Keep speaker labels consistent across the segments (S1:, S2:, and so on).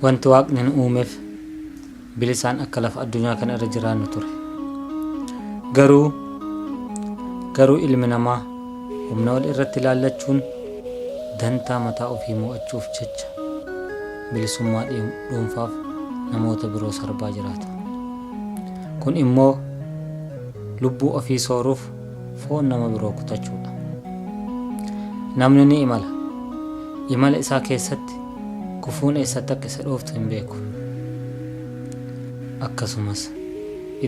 S1: wanti waaqni nu uumeef bilisaan akka lafa addunyaa kana irra jiraannu ture. Garuu ilmi namaa humna wal irratti ilaallachuun dantaa mataa ofii mo'achuuf jecha bilisummaa dhuunfaaf namoota biroo sarbaa jiraata. Kun immoo lubbuu ofii sooruuf foon nama biroo kutachuudha. Namni ni imala isaa keessatti kufuun eessatti akka isa dhooftu hin beeku. Akkasumas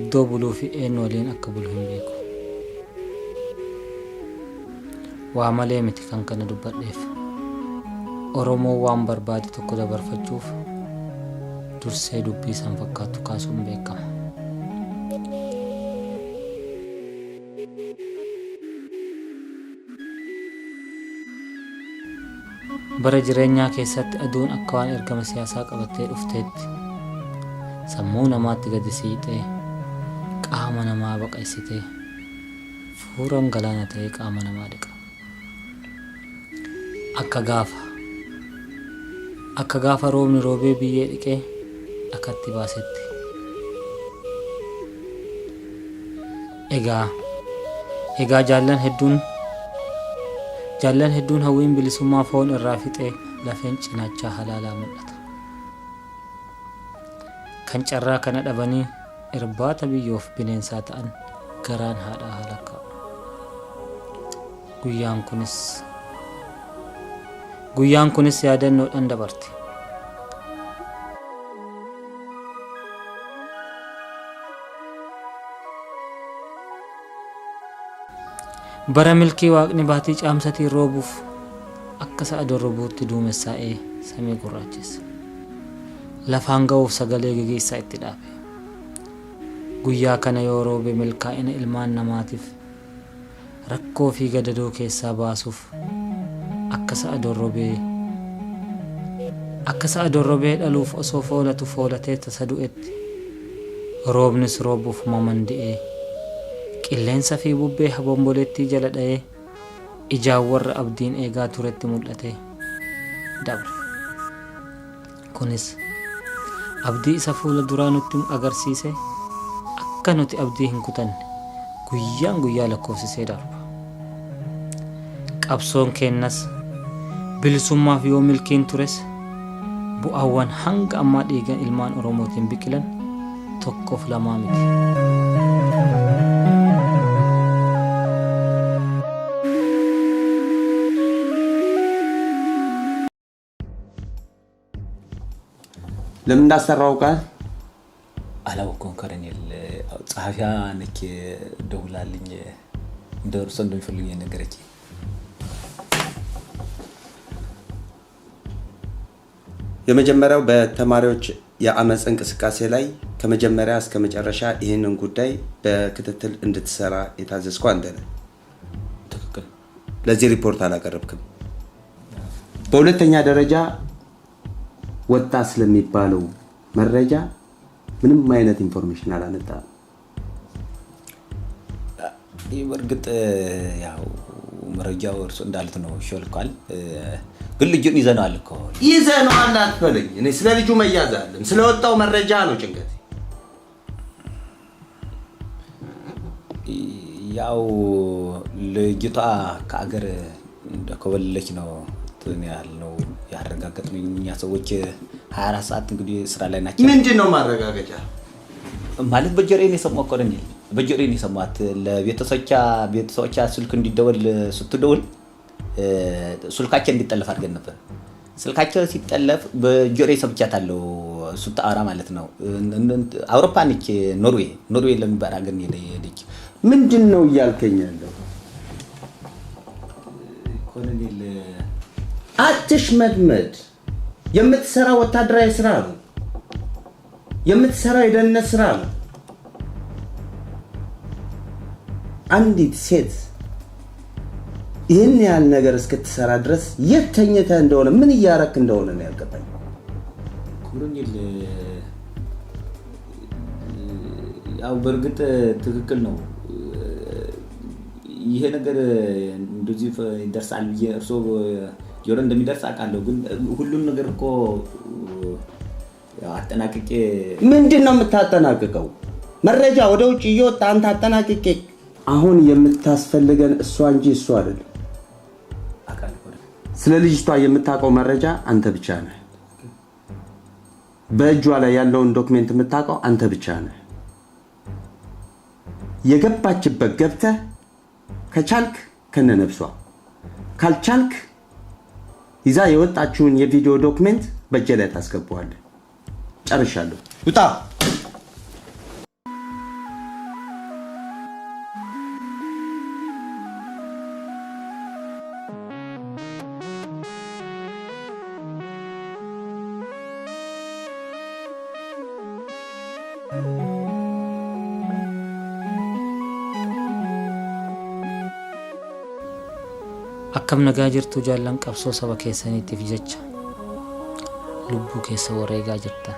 S1: iddoo buluu fi eenyu waliin akka bulu hin beeku. Waa malee miti kan kana dubbadheef. Oromoo waan barbaade tokko dabarfachuuf dursee dubbii san fakkaatu kaasuun beekama. Bara jireenyaa keessatti aduun akka waan ergama siyaasaa qabattee dhufteetti sammuu namaatti gadi siixee qaama namaa baqaysitee fuuran galaana ta'ee qaama namaa dhiqa. Akka gaafa roobni roobee biyyee dhiqee dhakatti baasetti. Egaa jaallan hedduun hawwiin bilisummaa foon irraa fixee lafeen cinaachaa halaalaa mul'ata. Kan carraa kana dhabanii irbaata biyyoof bineensaa ta'an garaan haadhaa halakkaa. Guyyaan kunis yaadannoodhaan dabarte. Bara milkii waaqni baatii caamsatiin roobuuf akka sa'a dorrobuutti duumessaa'ee samii gurraachessa. Lafaan ga'uuf sagalee gegeessaa itti dhaabe. Guyyaa kana yoo roobe milkaa'ina ilmaan namaatiif rakkoo fi gadadoo keessaa baasuuf akka sa'a dorrobee dhaluuf osoo foolatee tasa du'etti roobnis roobuuf mamandi'ee qilleensa fi bubbee habomboleettii jala dha'ee ijaan warra abdiin eegaa turetti mul'ate dabre. Kunis abdii isa fuula duraa nutti agarsiise akka nuti abdii hin kutanne guyyaa lakkoofsisee darba. Qabsoon keenyas bilisummaaf yoo milkiin tures bu'aawwan hanga ammaa dhiigan ilmaan Oromootiin biqilan tokkoof lamaa miti.
S2: ለምን እንዳሰራው ቃል
S3: አላውቅም። ኮሎኔል ጻፊያ ነክ ደውላልኝ እንደርሶ እንደሚፈልግ ነገረች።
S2: የመጀመሪያው በተማሪዎች የአመጽ እንቅስቃሴ ላይ ከመጀመሪያ እስከ መጨረሻ ይሄንን ጉዳይ በክትትል እንድትሰራ የታዘዝኩ አንተ ነህ።
S3: ትክክል።
S2: ለዚህ ሪፖርት አላቀረብክም። በሁለተኛ ደረጃ ወጣ ስለሚባለው መረጃ ምንም አይነት ኢንፎርሜሽን አላነጣም።
S3: በርግጥ ያው መረጃው እርሱ እንዳሉት ነው ሾልኳል። ግን ልጁን ይዘናል እኮ
S2: አትበለኝ። እኔ ስለ ልጁ መያዝ አይደለም ስለወጣው መረጃ ነው ጭንቀት።
S3: ያው ልጅቷ ከአገር እንደኮበለች ነው ያልነው ያረጋገጥነው እኛ ሰዎች 24 ሰዓት እንግዲህ ስራ ላይ ናቸው።
S2: ምንድነው ማረጋገጫ
S3: ማለት? በጆሮዬ ነው የሰማሁት ኮሎኔል፣ በጆሮዬ ነው የሰማሁት። ለቤተሰቦቿ ስልክ እንዲደወል ስትደውል ስልካቸው እንዲጠለፍ አድርገን ነበር። ስልካቸው ሲጠለፍ በጆሮዬ ሰምቻታለሁ ስትአወራ ማለት ነው። አውሮፓ ነች፣ ኖርዌይ ለሚባል ሀገር ሄደች።
S2: ምንድነው እያልከኝ ያለው
S3: ኮሎኔል?
S2: አትሽመድመድ። የምትሰራ ወታደራዊ ስራ ነው፣ የምትሰራ የደህንነት ስራ ነው። አንዲት ሴት ይህን ያህል ነገር እስክትሰራ ድረስ የት ተኝተህ እንደሆነ ምን እያረክ እንደሆነ ነው ያልገባኝ።
S3: ኮሎኔል ያው በርግጥ ትክክል ነው ይሄ ነገር እንደዚህ ይደርሳል ብዬ እርሶ ጆሮ እንደሚደርስ አውቃለሁ። ግን ሁሉን ነገር እኮ አጠናቅቄ
S2: ምንድነው የምታጠናቅቀው? መረጃ ወደ ውጭ እየወጣ አንተ አጠናቅቄ አሁን የምታስፈልገን እሷ እንጂ እሷ አይደለም። ስለ ልጅቷ የምታውቀው መረጃ አንተ ብቻ ነህ። በእጇ ላይ ያለውን ዶክመንት የምታውቀው አንተ ብቻ ነህ። የገባችበት ገብተህ ከቻልክ ከነነፍሷ ካልቻልክ ይዛ የወጣችውን የቪዲዮ ዶክመንት በእጄ ላይ ታስገባዋለህ። ጨርሻለሁ። ውጣ።
S1: akkam nagaa jirtu jaallan qabsoo saba keessaniitiif jecha lubbuu keessa wareegaa jirtan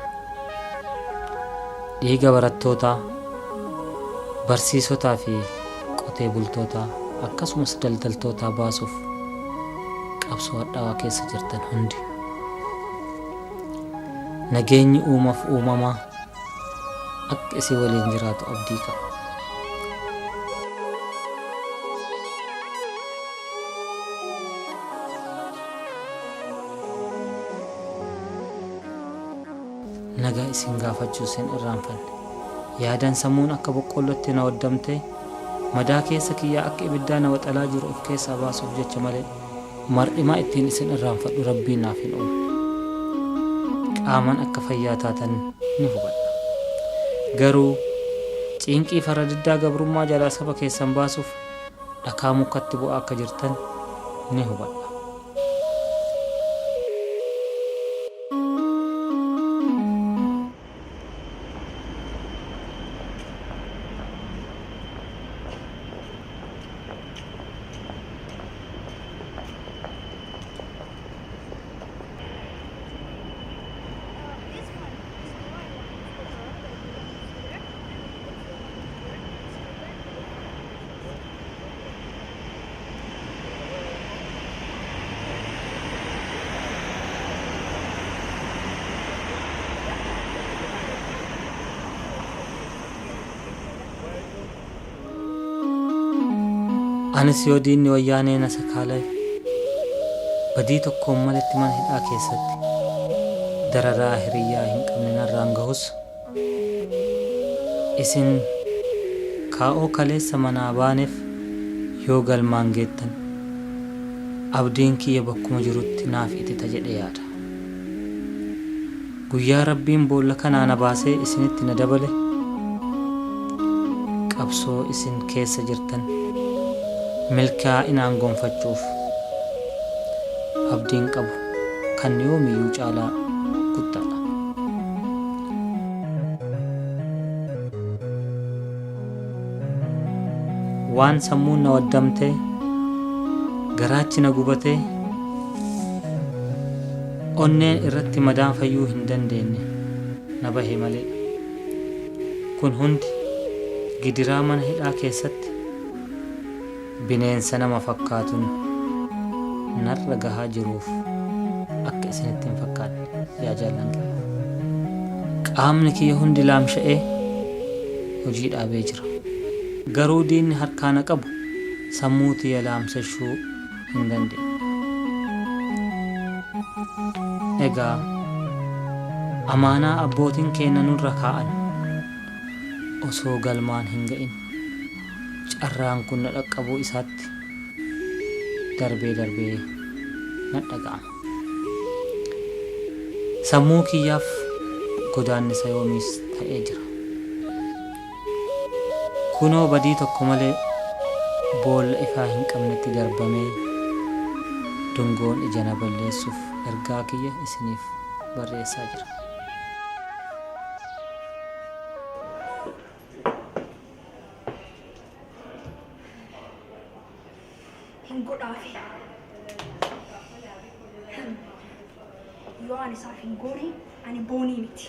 S1: dhiiga barattootaa barsiisotaa fi qotee bultootaa akkasumas daldaltootaa baasuuf qabsoo hadhaawaa keessa jirtan hundi nageenyi uumamaa akka isii waliin jiraatu abdii qaba. nagaa isin gaafachuu isin irraanfanne yaadan sammuun akka boqqollootti na waddamte madaa keessa kiyyaa akka ibiddaa na waxalaa jiru of keessaa baasuuf jecha malee mar'imaa ittiin isin irraanfadhu rabbiin naaf hin uumu. qaaman akka fayyaa taatan ni hubadha. garuu ciinqii farra diddaa gabrummaa jalaa saba keessan baasuuf dhakaa mukkatti bu'aa akka jirtan ni hubadha. anis yoo diinni wayyaanee na sakaalay badii tokkoon malitti mana hidhaa keessatti dararaa hiriyyaa hin qabne narraan gahus isin kaa'oo kaleessa manaa baaneef yoo galmaan geettan abdiin kiyya bakkuma jirutti naaf itita jedhe yaada. guyyaa rabbiin boolla kanaa na baasee isinitti na dabale qabsoo isin keessa jirtan milkaa'inaan gonfachuuf abdiin qabu kan yoomiyyuu caalaa guddaadha. waan sammuun na waddamtee garaachi na gubatee onneen irratti madaan fayyuu hin dandeenye na bahe malee kun hundi gidiraa mana hidhaa keessatti bineensa nama fakkaatuun narra gahaa jiruuf akka isinitti hin fakkaanne yaa jaallan qaamni kiyya hundi laamsha'ee hojii dhaabee jira. garuu diinni harkaana qabu sammuu tiyya laamsachuu hin dandeenye. egaa amaanaa abbootiin keenya nurra kaa'an osoo galmaan hin ga'in carraan kun na dhaqqabuu isaatti darbee na dhaga'ama. sammuu kiyyaaf godaannisa yoomiis ta'ee jira. kunoo badii tokko malee boolla ifaa hin qabnetti darbamee dungoon ija na balleessuuf ergaa kiyya isiniif barreessaa jira.
S4: Godhaafi yoo ani isaaf hin goone ani boonii miti.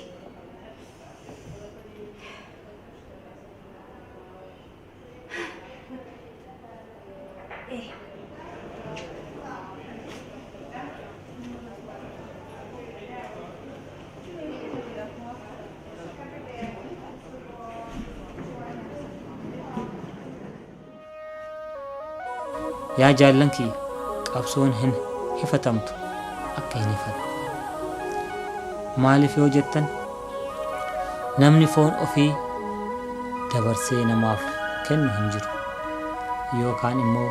S1: yaa jaallan kiyya qabsoon hin hifatamtu akka hin hifanne. Maaliif yoo jettan namni foon ofii dabarsee namaaf kennu hin jiru, yookaan immoo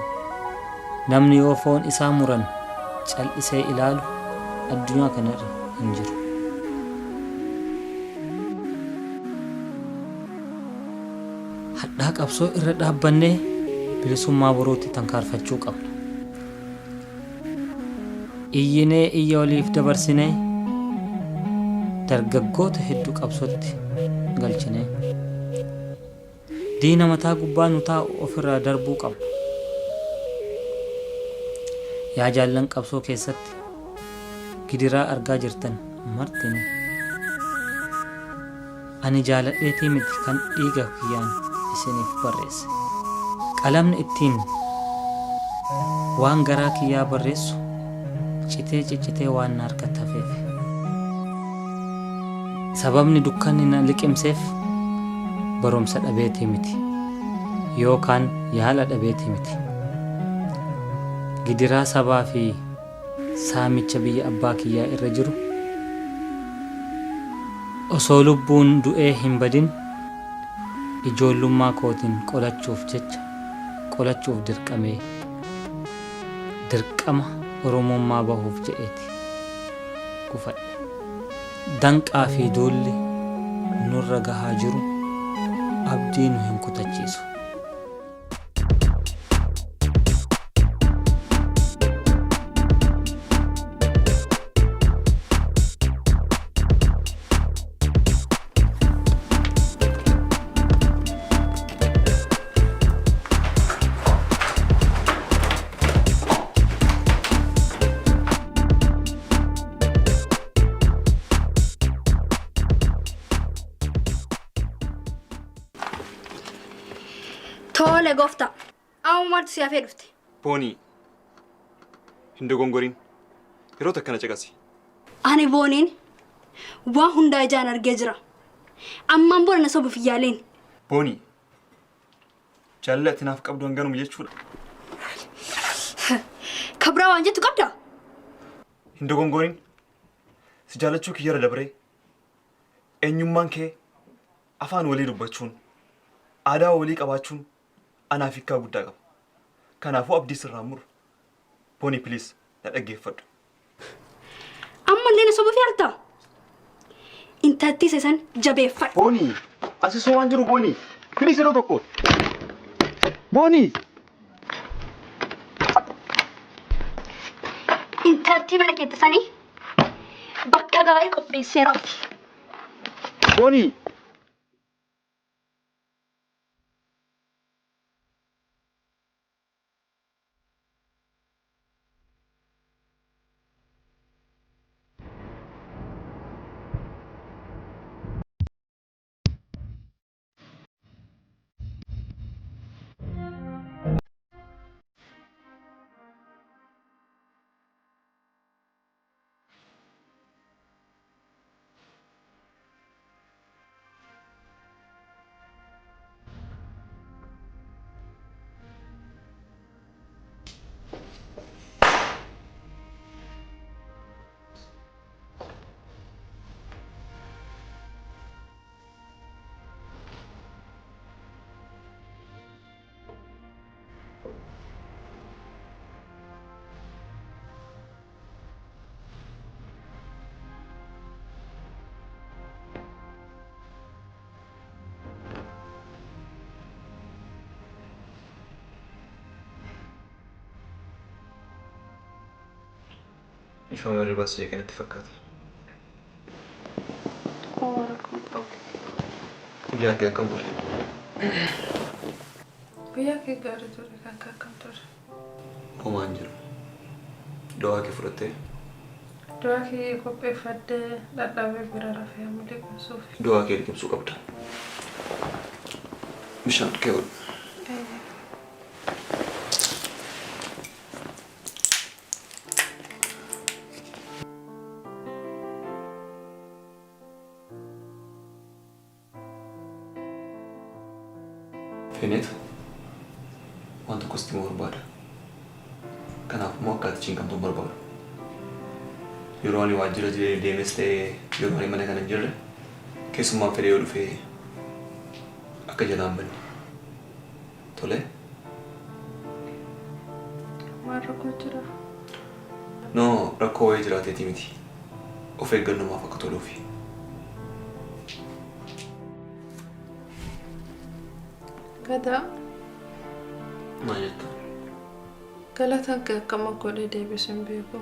S1: namni yoo foon isaa muran cal'isee ilaalu addunyaa kanarra hin jiru. Hadhaa qabsoo irra dhaabbannee bilisummaa boruutti tankaarfachuu qabna. Iyyinee iyya waliif dabarsinee dargaggoota hedduu qabsootti galchinee diina mataa gubbaa nu taa'u ofirraa darbuu qabna. Yaa jaallan qabsoo keessatti gidiraa argaa jirtan martinu ani jaaladheetii miti kan dhiiga kiyyaan isiniif barreesse. Qalamni ittiin waan garaa kiyyaa barreessu ciccitee waan na harkatti hafeef. Sababni dukkanni na liqimseef barumsa dhabeetii miti yookaan yaala dhabeetii miti. Gidiraa sabaa fi saamicha biyya abbaa kiyyaa irra jiru osoo lubbuun du'ee hin badin ijoollummaa kootiin qolachuuf dirqama oromummaa bahuuf jedheeti kufadhe. Danqaa fi duulli nurra gahaa jiru abdii nu hin kutachiisu.
S4: Tole gooftaa. Ammaatti si hafee dhufte.
S5: Boonii. Hin dogongorin. Yeroo takkana caqasi.
S4: Ani booniin waan hundaa ijaan argee jira. Ammaan booda na sobuuf yaaleen.
S5: Boonii. Jaalala ati naaf qabdu hanganuma jechuudha.
S4: Kabraa waan jettu qabdaa?
S5: Hin dogongorin. Si jaalachuu kiyyara dabree. Eenyummaan kee afaan walii dubbachuun aadaa walii qabaachuun anaaf hiikaa guddaa qaba. Kanaafuu abdii sirraa muru. Boonii please na dhaggeeffadhu.
S4: Amma illee na sobuuf yaaltaa? Intaltii seesan jabeeffadhu.
S5: Boonii asisoo waan jiru Boonii. Please yeroo tokko. Boonii.
S4: Intaltii mana keessanii bakka gaarii qopheesseeraati.
S5: Boonii. Ifaan wal baasee kanatti fakkaata. Guyyaa kee akkam ture?
S6: Guyyaa kee gaarii ture kan akkam ture?
S5: Homaan jiru. Dawaa kee fudhattee?
S6: Dawaa kee qopheeffadhee dhadhaabee bira rafee ammallee qubsuuf.
S5: Dawaa kee liqimsuu qabda. Bishaan kee oolu. Fenet, waan tokko sitti himuu barbaada. Kanaaf immoo akkaataa qabdu barbaadu. Yeroo ani waajjira deemes ta'ee yeroo ani mana kana hin jirre keessummaan fedhee yoo dhufee akka jalaan banne. Tole?
S6: Maal rakkoo jira?
S5: No, rakkoo wayii jiraateeti miti. Of eeggannumaaf akka toluufi.
S6: Gadaa
S5: Maal jettu?
S6: galataan kee akkama godhee deebisu hin beeku.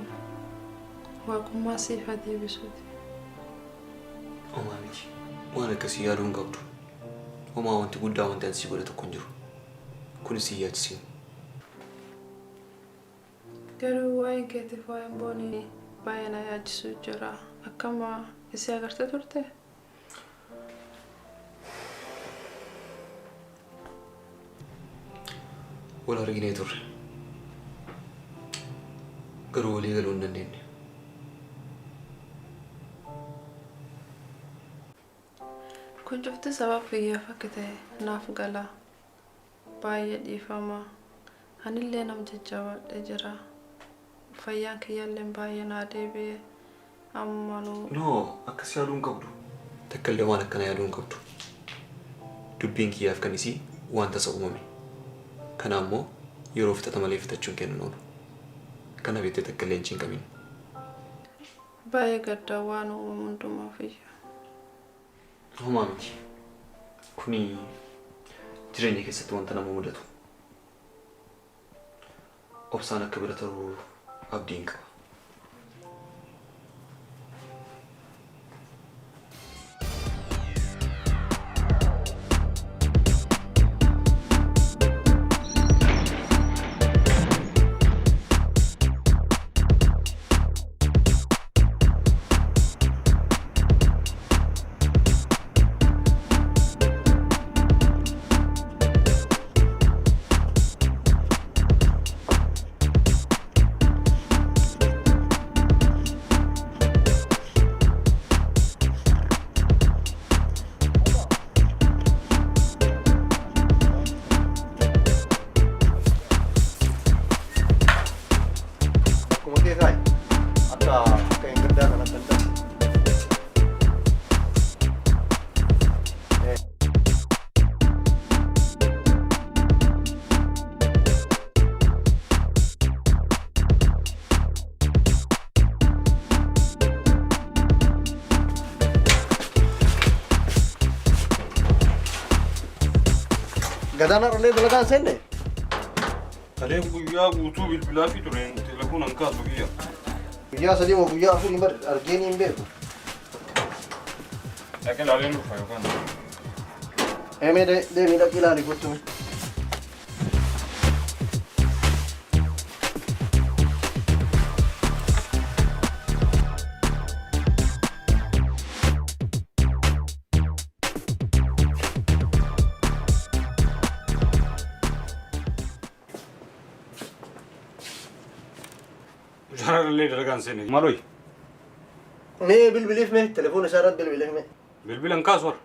S6: Waaqummaa siif haa deebisuuti.
S5: Homaa miti. Waan akkasii yaaduu hin qabdu. Homaa wanti guddaa wanti ansi godhe tokko hin jiru. Kunis hin yaachisiin.
S6: Garuu waa'ee keetiif waa'een boonii baay'ee na yaachisuu jira. Akkama isii agartee turte?
S5: Wal arginee turre. Garuu walii galuu hin dandeenye.
S6: Kun cufti sababa fayyaaf akka ta'e naaf gala. Baay'ee dhiifama. Anillee nam jajjabaadhee jira. Fayyaan kiyyaallee baay'ee naa deebi'e. Ammanuu
S5: No, akkas yaaduu hin qabdu. Takkallee waan akkana yaaduu hin qabdu. Dubbiin kiyyaaf kan isii waan tasa uumame. Kana ammoo yeroo fixata malee fixachuun kennu oolu. Kana beektee takkallee hin qabin.
S6: baay'ee gaddaa waan uumamu hundumaaf iyya.
S5: Homaa miti. Kuni jireenya keessatti wanta nama mudatu. Obsaan akka bira ta'uu abdiin qaba.
S7: Gadana rolle dalagaan seenne?
S8: Adeem guyyaa guutuu bilbilaa fi tureen telefoon an kaasu biyya.
S7: Guyyaa sadii moo guyyaa afurii bar argeen hin beeku.
S8: Dhaqee ilaaleen dhufa yookaan.
S7: Emee deemii dhaqii ilaali gochuun.
S8: Jaarallee dalagaan seenne maalooyi?
S7: Mee bilbiliif mee telefoon isaa irratti bilbiliif mee.
S8: Bilbilan kaasu warra.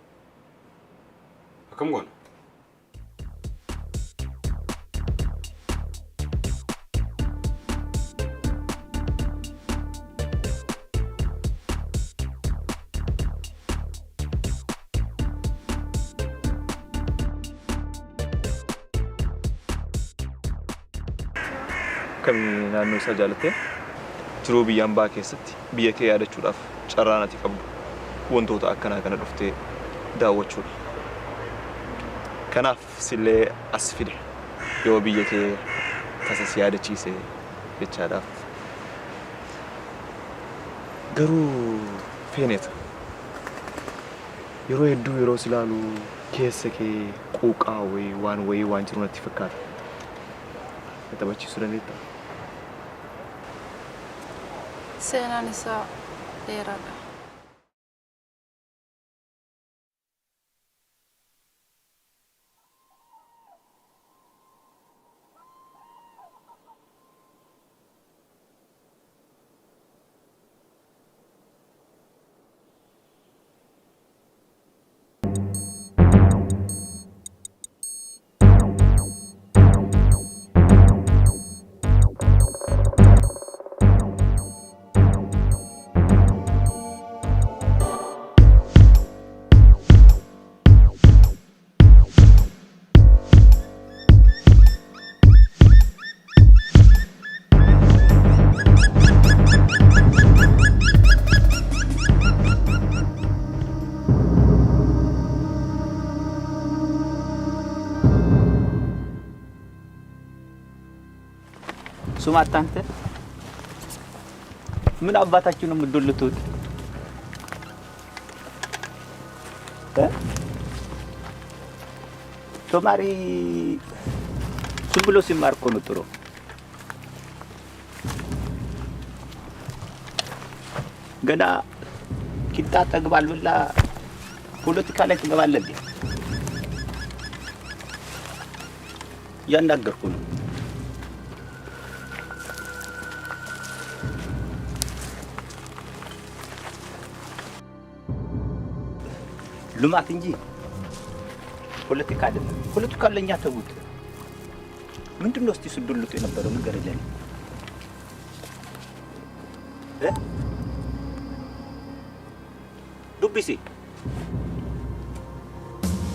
S8: Akkam goona?
S9: Kami naannoo isaa jaalattee jiruu biyyaan baa keessatti biyya kee yaadachuudhaaf carraan ati qabdu wantoota akkanaa kana dhuftee daawwachuudha. Kanaaf sillee as fide yoo biyya kee tasas yaadachiise jechaadhaaf. Garuu feeneeta yeroo hedduu yeroo silaalu keessa kee quuqaa wayii waan jiru natti fakkaata. Taphachiisuu dandeettaa?
S6: Seenaan isaa dheeraadha.
S3: ስማት አንተ ምን አባታችሁ ነው የምትዶልቱት? ተማሪ ዝም ብሎ ሲማር እኮ ነው ጥሩ። ገና ቂጣ ጠግባል ብላ ፖለቲካ ላይ ትገባለህ። ያናገርኩ ነው። ልማት እንጂ ፖለቲካ አይደለም። ፖለቲካ ለኛ ተውት። ምንድነው እስቲ ስዱልቱ የነበረው ነገር የለም። ዱብሲ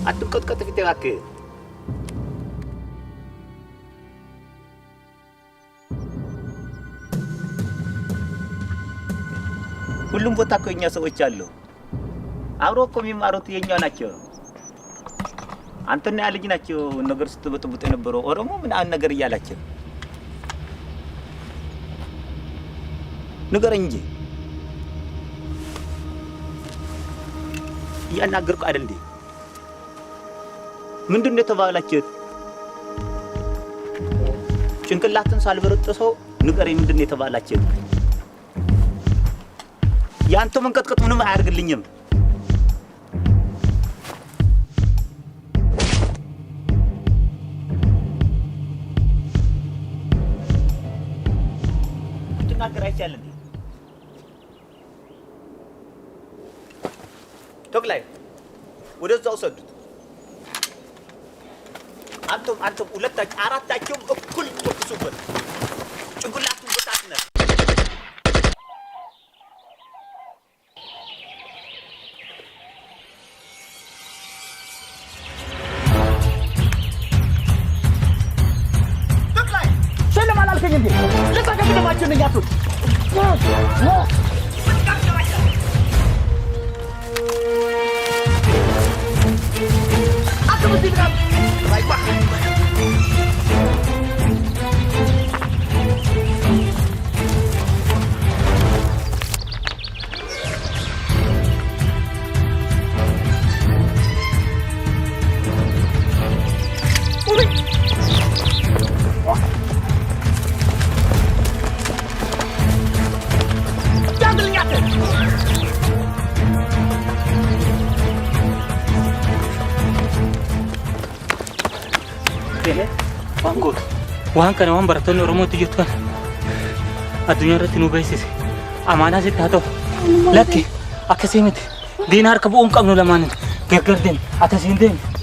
S3: አትንቀጥቀጥ ፊት እባክህ። ሁሉም ቦታ እኮ የኛ ሰዎች አሉ። አብሮ እኮ የሚማሩት የኛ ናቸው። አንተና ያ ልጅ ናቸው ነገር ስትበጥብጥ የነበረው ኦሮሞ ምን አን ነገር እያላችሁ ንገረኝ እንጂ ያናገርኩ አይደል እንዴ? ምንድነው የተባላችሁት? ጭንቅላትን ሳልበረጥሰው ንገረኝ፣ ምንድነው የተባላችሁት? ያንተ መንቀጥቀጥ ምንም አያርግልኝም። ትናገር አይቻልም። ተግላይ ወደዛው ሰዱት። አንተም ሁለታችሁ አራታችሁም እኩል ተኩሱበት። ጭንቅላቱን በታትነት ተግላይ ሰላም አላልከኝ እንዴ? ለታከም ደማችን ያቱት
S1: waan kana waan barattoonni Oromootti jettuan addunyaa irratti nu beeksise. Amaanaa sitti haa ta'u. Lakki akkasii miti. Diina harka bu'uu hin qabnu lamaanin gargar deemu. Atasiin deemu.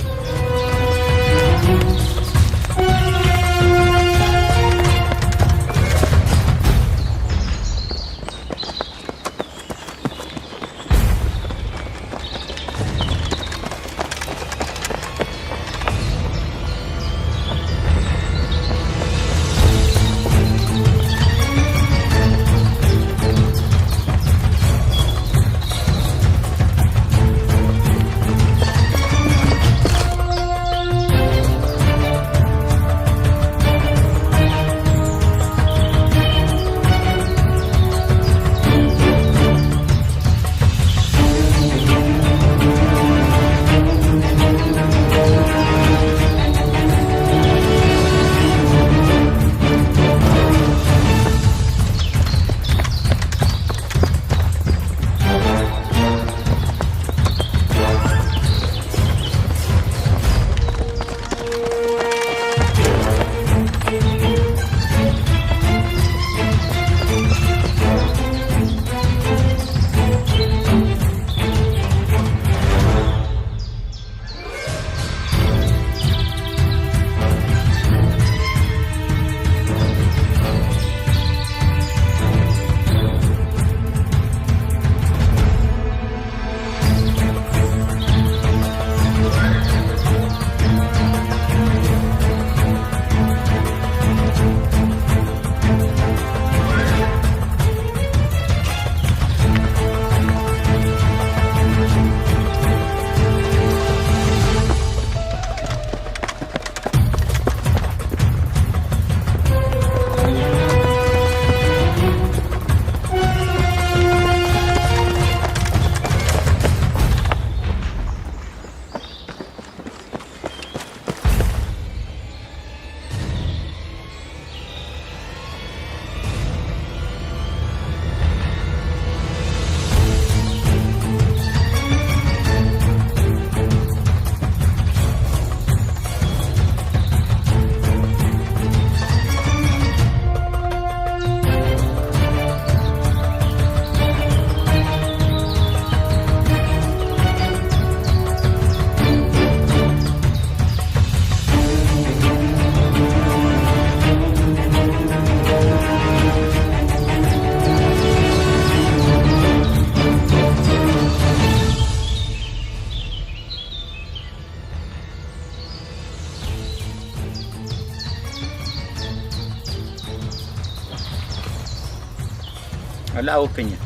S3: አላወከኝም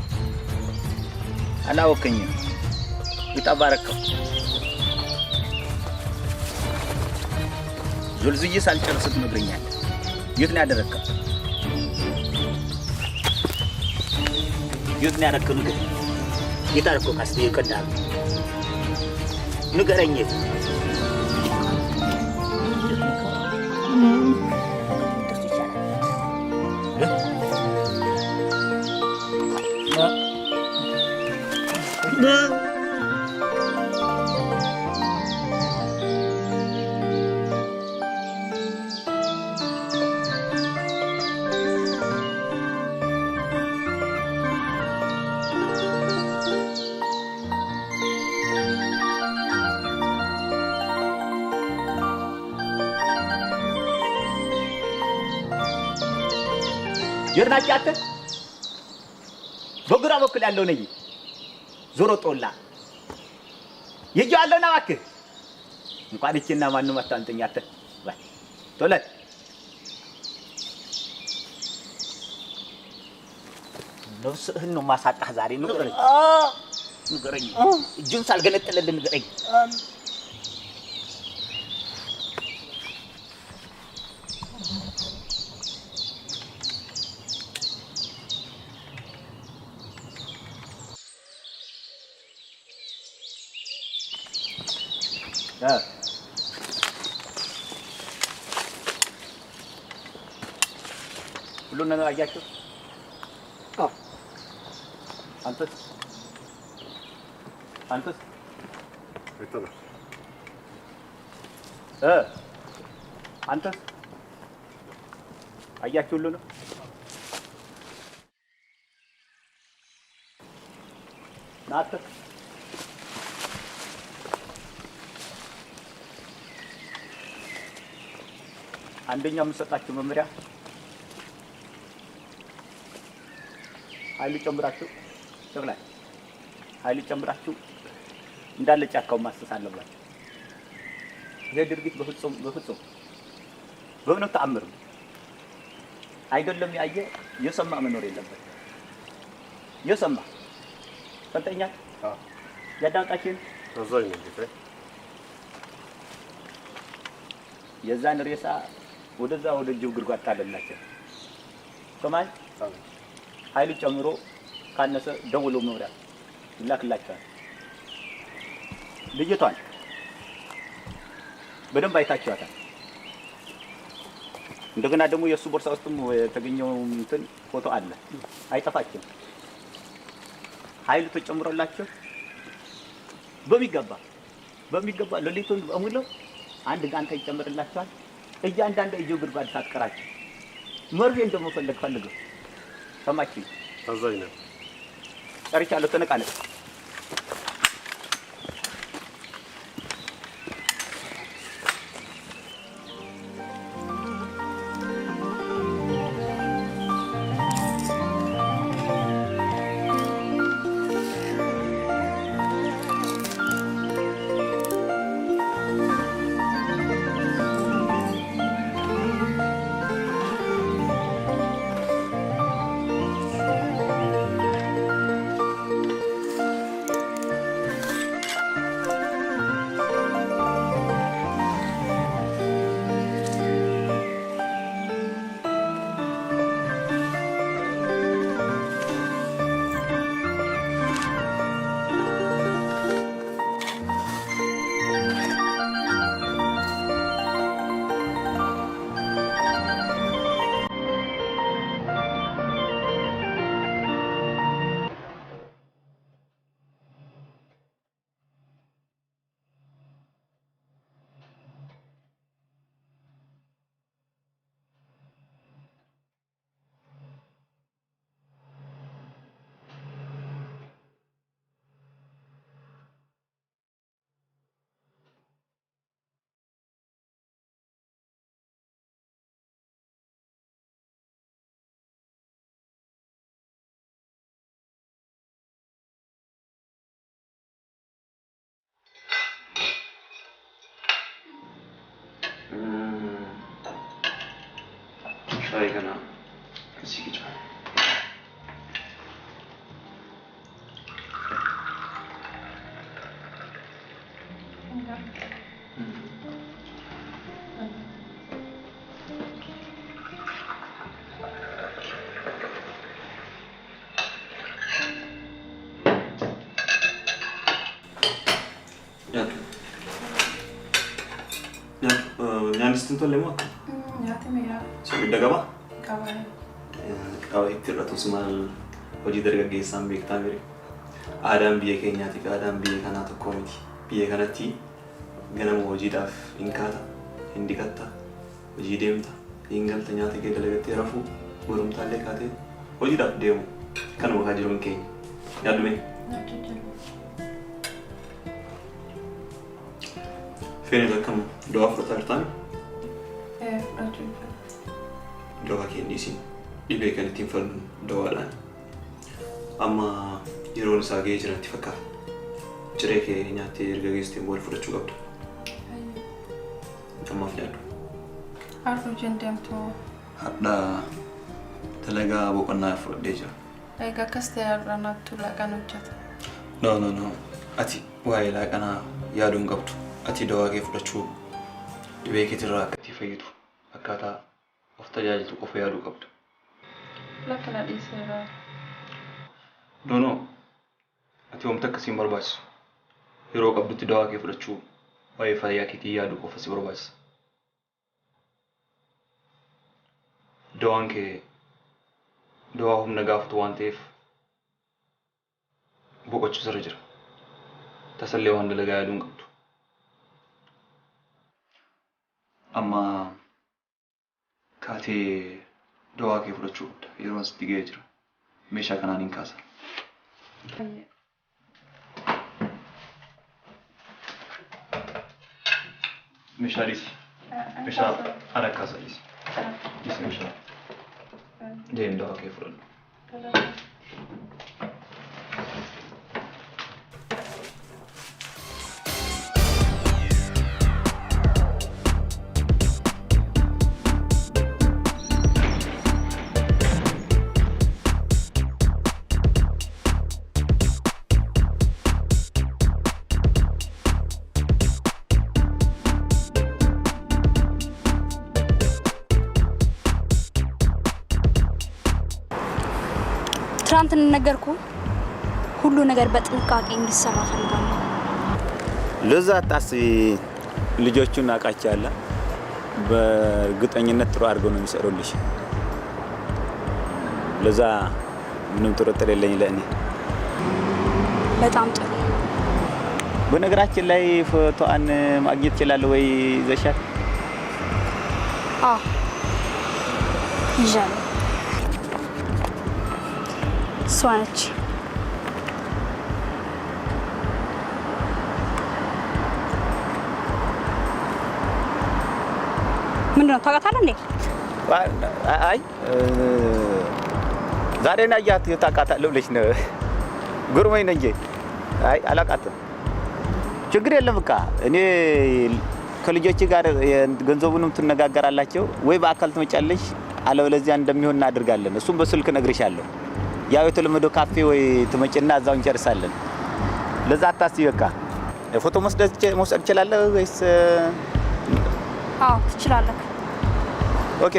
S3: ይጣባረከው ዞልዝዬ ሳልጨርስ ትነግረኛለህ። የት ነው ያደረከው? የት ነው ያደረከው? ንገረኝ። የት አደረከው? ካስቴ ይቀዳል ንገረኝ። የት የርናጫተ በግራ በኩል ያለው ነኝ ዞሮ ጦላ ይጃለና እባክህ እንኳን እቺና ማንንም አታንተኛተ ባይ ቶለ ነፍስህን ነው ማሳጣህ ዛሬ ንገረኝ። ንገረኝ እጁን ሳልገነጠለልህ ንገረኝ። ሁሉን ነገር አያችሁ? አዎ። አንተስ አንተስ አያችሁ? ሁሉ ነው ናት። አንደኛው የምሰጣችሁ መመሪያ ኃይል ጨምራችሁ ተብላይ ኃይል ጨምራችሁ እንዳለ ጫካው ማሰስ አለባችሁ። ይሄ ድርጊት በፍጹም በምንም ተአምር አይደለም። ያየ የሰማ መኖር የለበት። የሰማ ፈንተኛ ያዳምጣችን ተዘይ ነው ጌታ የዛን ሬሳ ወደዛ ወደ ጅብ ጉድጓድ ታለላችሁ። ከማን ኃይሉ ጨምሮ ካነሰ ደውሎ መውሪያ ይላክላችኋል። ልጅቷን በደንብ አይታችኋታል። እንደገና ደግሞ የሱ ቦርሳ ውስጥም የተገኘው እንትን ፎቶ አለ፣ አይጠፋችም። ኃይሉ ተጨምሮላችሁ በሚገባ ሌሊቱን በሙሉ አንድ ጋንታ ይጨምርላችኋል። እያንዳንዱ የጅብ ጉድጓድ ሳትቀራችሁ መርፌ እንደምፈልግ ፈልገው ሰማችሁ። ታዛኝ ነው። ጨርሻለሁ። ተነቃነቅ።
S2: ሻይ ገና እዚህ ግጭ
S9: distin tolle moo akka?
S6: Nyaati mi'aa
S9: Soogidda qabaa?
S6: qaba.
S9: Qaba itti irratus maal hojii dargaggeessaan beektaa mire. Aadaan biyya keenyaati fi aadaan biyya kanaa tokko miti. Biyya kanatti ganama hojiidhaaf hin kaata, hin dhiqatta, hojii deemta, hin galta nyaata kee dalagattee rafuu, barumtaallee kaatee hojiidhaaf deemu. Kanuma kaa jiruun keenya. Yaaddume? Feenis akkam dawaa fudhataa jirtaan?
S6: Fudhachuu jira.
S9: Dawaa keenya dhiisin dhibee kan ittiin fudhannu dawaadhaan. Amma yeroon isaa ga'ee jiratti fakkaata. Ciree kee nyaattee erga geessitee booda fudhachuu qabdu. Ammaaf nyaadhu.
S6: Har'a hojiin deemtu.
S9: Hadhaa dalagaa boqonnaa fudhadhee jira.
S6: Egaa akkas ta'e har'a nattu laaqana hojjeta.
S9: No. Ati waa'ee laaqanaa yaaduu hin qabdu. Ati dawaa kee fudhachuu dhibee keetirraa akka itti fayyitu akkaataa of tajaajiltu qofa yaaduu qabdu.
S6: Lakkana dhiiseera.
S9: No. Ati wanta akkasiin barbaachisu. Yeroo qabdutti dawaa kee fudhachuu waa'ee fayyaa keetii yaaduu qofa si barbaachisa. Dawaan kee dawaa humna gaafatu waan ta'eef boqochuu sirra jira. Tasallee waan dalagaa yaaduu hin qabdu. Amma kaatee dawaa kee fudhachuu qabda. Yeroon sitti ga'ee jira. Meeshaa kanaan hin kaasa. Meeshaa dhiisi. Meeshaa ana kaasa dhiisi. Dhiisi meeshaa. Deem dawaa kee fudhadhu.
S4: ትናንት እንደነገርኩ ሁሉ ነገር በጥንቃቄ እንዲሰራ ፈልጋለሁ።
S3: ለዛ አታስቢ። ልጆቹን አውቃቸዋለሁ። በእርግጠኝነት ጥሩ አድርገው ነው የሚሰሩልሽ። ለዛ ምንም ጥርጥር የለኝ ለእኔ።
S4: በጣም ጥሩ።
S3: በነገራችን ላይ ፎቶዋን ማግኘት እችላለሁ ወይ ዘሻት?
S4: አዎ ይዣለሁ። እሷ ነች። ምንድን ነው ታውቃታለህ እንዴ?
S3: አይ ዛሬ ነው ያያት ታውቃታለህ ብለሽ ነው? ጉርመኝ ነው እንጂ አይ አላውቃትም። ችግር የለም በቃ እኔ ከልጆች ጋር ገንዘቡንም ትነጋገራላችሁ ወይ በአካል ትመጫለሽ፣ አለበለዚያ እንደሚሆን እናደርጋለን። እሱም በስልክ ነግርሻለሁ። ያው የተለመደው ካፌ ወይ ትመጭና እዛው እንጨርሳለን። ለዛ አታስቢ በቃ። ፎቶ መውሰድ ትችላለህ ወይስ?
S4: አዎ ትችላለህ።
S3: ኦኬ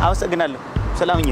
S3: አመሰግናለሁ። ሰላም ሁኚ።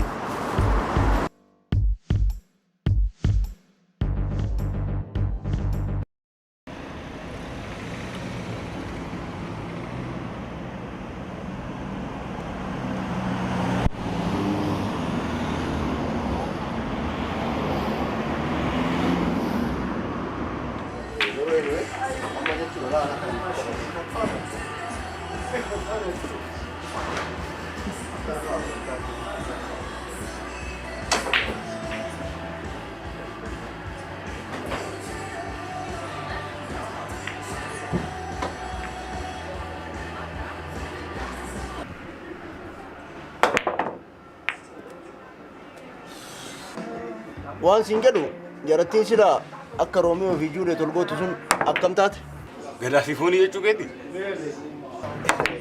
S7: waan siin jedhu jarattiin sila akka Roomiyoo fi Juuliyeet ol gootu sun akkam taate?
S8: Gadaa fi foonii jechuu keeti?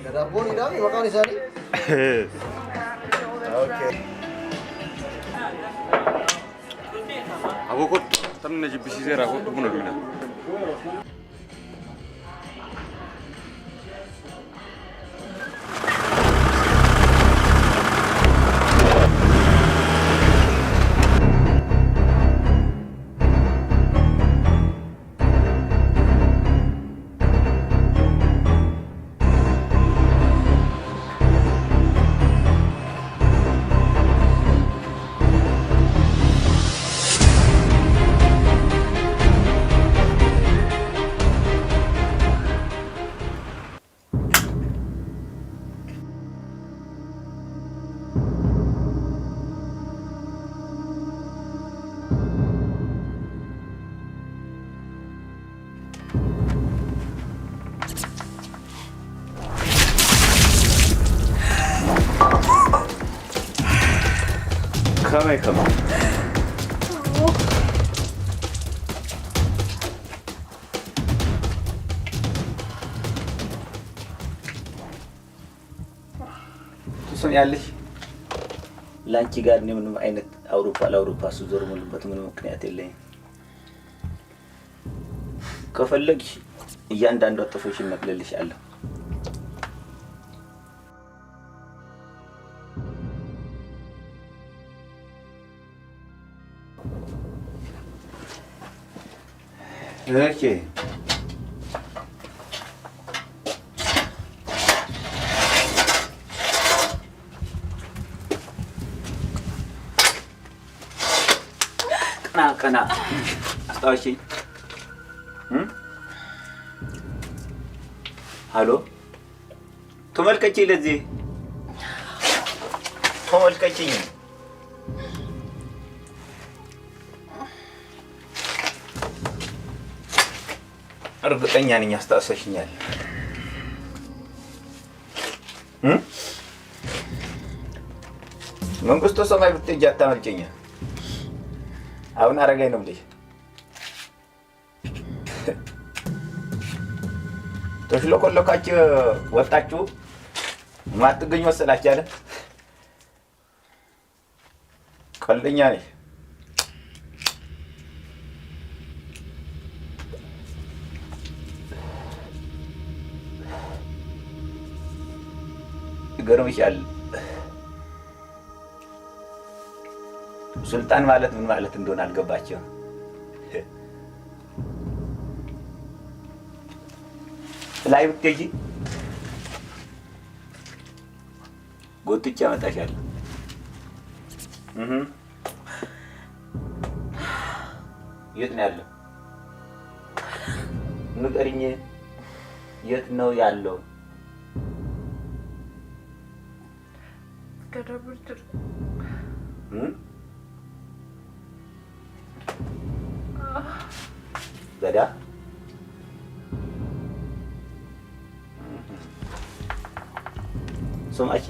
S7: Gadaa fooniidhaa fi maqaan isaanii?
S8: Aboo tapni na jibbisiiseera kottu buna dhugnaa.
S3: ከመይከም ትሰሚያለሽ? ላንቺ ጋር እኔ ምንም አይነት ለአውሮፓ ስዞር ሙሉበት ምንም ምክንያት የለኝም። ከፈለግሽ እያንዳንዷ ጥፎሽ እነቅልልሻለሁ። Okay. Kena. Astaghfirullah. Halo. ተመልከቺ ለዚህ ተመልከቺኝ። እርግጠኛ ነኝ አስታውሰሽኛል። መንግስቱ ሰማይ ብትሄጂ አታመልጭኝም። አሁን አረጋኝ ነው ብለሽ ተሽሎኮሎካችሁ ወጣችሁ ማትገኙ መሰላችሁ አይደል? ቀልደኛ ነሽ። ይገርምሻል። ሱልጣን ማለት ምን ማለት እንደሆነ አልገባቸውም። ላይ ብትሄጂ ጎትቼ አመጣሻለሁ። የት ነው ያለው? ንገሪኝ። የት ነው ያለው?
S6: ገዳብርድር
S3: ገዳ ሶማቺ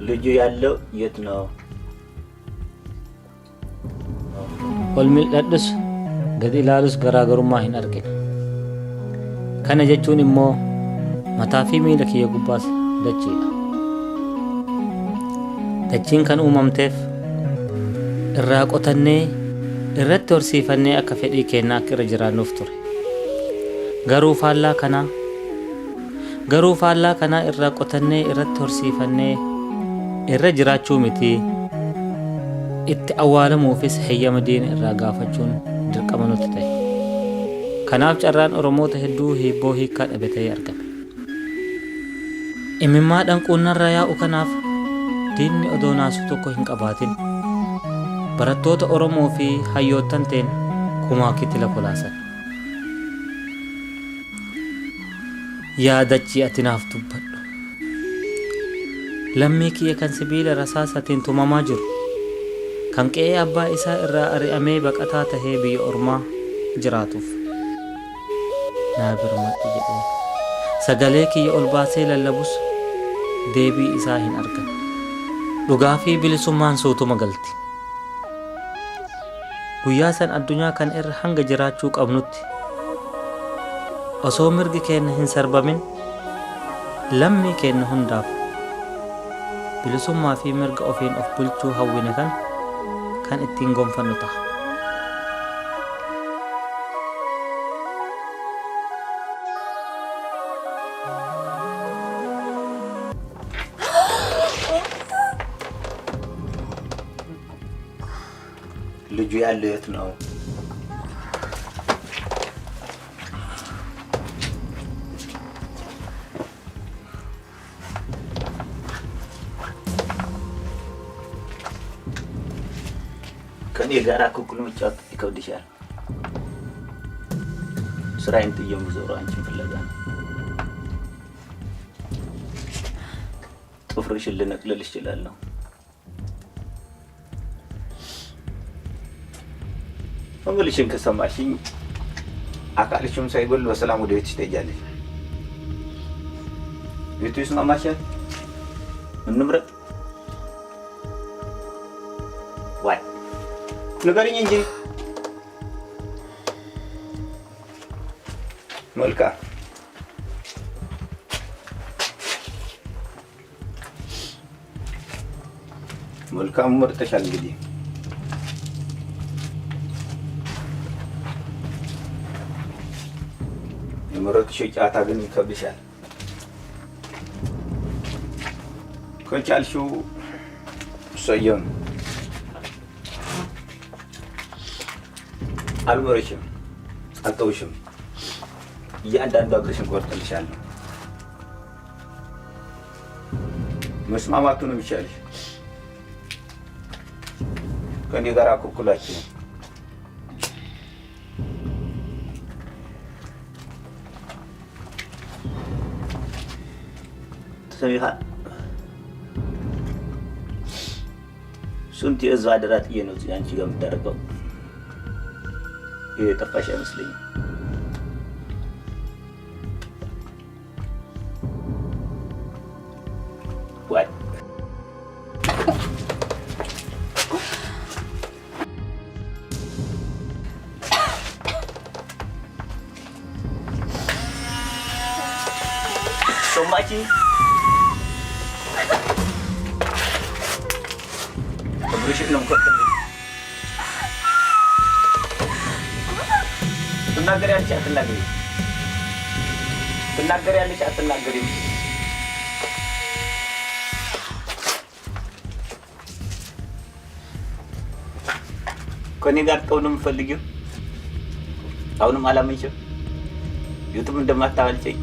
S3: ልጁ ያለው የት ነው?
S1: Olmil dhadhus gad ilaalus garaagarummaa hin argine. Kana jechuun immoo mataa fi miila kiyya gubbaas dachiidha. Dachiin kan uumamteef irraa qotannee irratti horsiifannee akka fedhii kennaa akka irra jiraannuuf ture. Garuu faallaa kanaa irraa qotannee irratti horsiifannee irra jiraachuu miti. Itti awwaalamuufis heeyyama diina irraa gaafachuun dirqama nutti ta'e. Kanaaf carraan Oromoota hedduu hibboo hiikkaa dhabe ta'ee argame. Imimmaa dhanquunnarra yaa'u kanaaf diinni odoo naasuu tokko hin qabaatin barattoota Oromoo fi hayyoottan ta'een kumaakitti lakolaasan. Yaadachii ati naaf dubbadhu. Lammii kiyya kan sibiila rasaasatiin tumamaa jiru, kan qe'ee abbaa isaa irraa ari'amee baqataa tahee biyya ormaa jiraatuuf naa birmadhu jedhee sagalee kiyya ol baasee lallabus deebii isaa hin argan. Dhugaa fi bilisummaan suutuma galti. Guyyaa san addunyaa kan irra hanga jiraachuu qabnutti osoo mirgi keenya hin sarbamin lammii keenya hundaaf bilisummaa fi mirga ofiin of bulchuu hawwine kan ittiin gonfannu ta'a.
S3: ልጁ ያለው የት ነው? ከኔ ጋር አኩኩሉ መጫወት ይከብድሻል። ስራዬን ጥዬ የምዞረው አንቺን ፍለጋ ነው። ጥፍርሽን ልነቅልልሽ እችላለሁ። እምልሽን ከሰማሽኝ አካልሽም ሳይጎል በሰላም ወደ ቤትሽ ትሄጃለሽ። ቤቱ ይስማማሻል? እንምረጥ። ንገሪኝ እንጂ መልካም መልካም መርጠሻል። እንግዲህ የመረጥሽው ጫታ ግን ይከብድሻል። ከቻልሽው እሰየው ነው። አልመረሽም፣ አልተውሽም። እያንዳንዱ እግርሽን ቆርጥልሻለሁ። መስማማቱ ነው የሚሻልሽ። ከኔ ጋር አኩኩላችሁ ትሰሚሃል? ስንት የህዝብ አደራ ጥዬ ነው እዚህ አንቺ ጋር የምታደርገው። ይሄ የጠፋሽ አይመስለኝም። ወይ ሶማቺ ብርሽን ነው የምቆጥልኝ። ትናገሪያለሽ አትናገሪም? ትናገሪያለሽ አትናገሪም? ከእኔ ጋር ጠው ነው የምፈልጊው? አሁንም አላመንሽም? የትም እንደማታመልጨኝ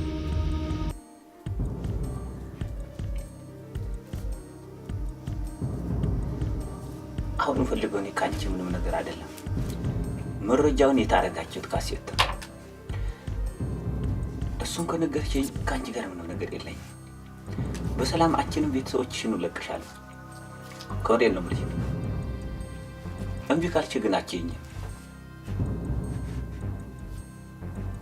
S3: አሁን ፈልገው እኔ ካንቺ ምንም ነገር አይደለም። መረጃውን የታረጋችሁት ካሴት እሱን ከነገርሽኝ ካንቺ ጋር ምንም ነገር የለኝም። በሰላም አንቺንም ቤተሰቦችሽን ለቅሻለሁ። ከወዴት ነው የምልሽ? እምቢ ካልሽ ግን አትይኝም።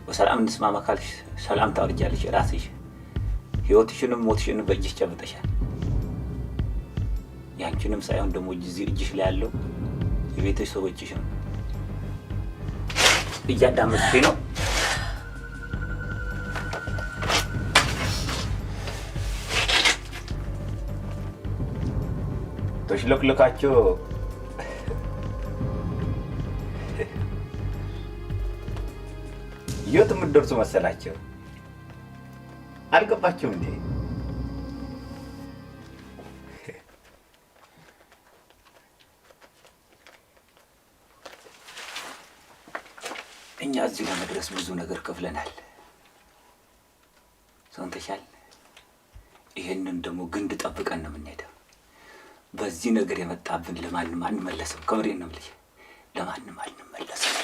S3: በሰላም እንስማማ ካልሽ ሰላም ታወርጃለሽ ራስሽ። ህይወትሽንም ሞትሽንም በእጅሽ ጨብጠሻል። ያንቺንም ሳይሆን ደግሞ እጅሽ ላይ ያለው የቤተሰቦችሽ ነው። እያዳመጥሽኝ ነው? ተሽለክልካቸው የት የምትደርሱ መሰላቸው? አልገባችሁም እንዴ? እኛ እዚህ ለመድረስ ብዙ ነገር ከፍለናል። ሰምተሻል? ይሄንን ደግሞ ግንድ ጠብቀን ነው የምንሄደው። በዚህ ነገር የመጣብን ለማንም አንመለስም። ከምሬን ነው የምልሽ፣ ለማንም አንመለስም።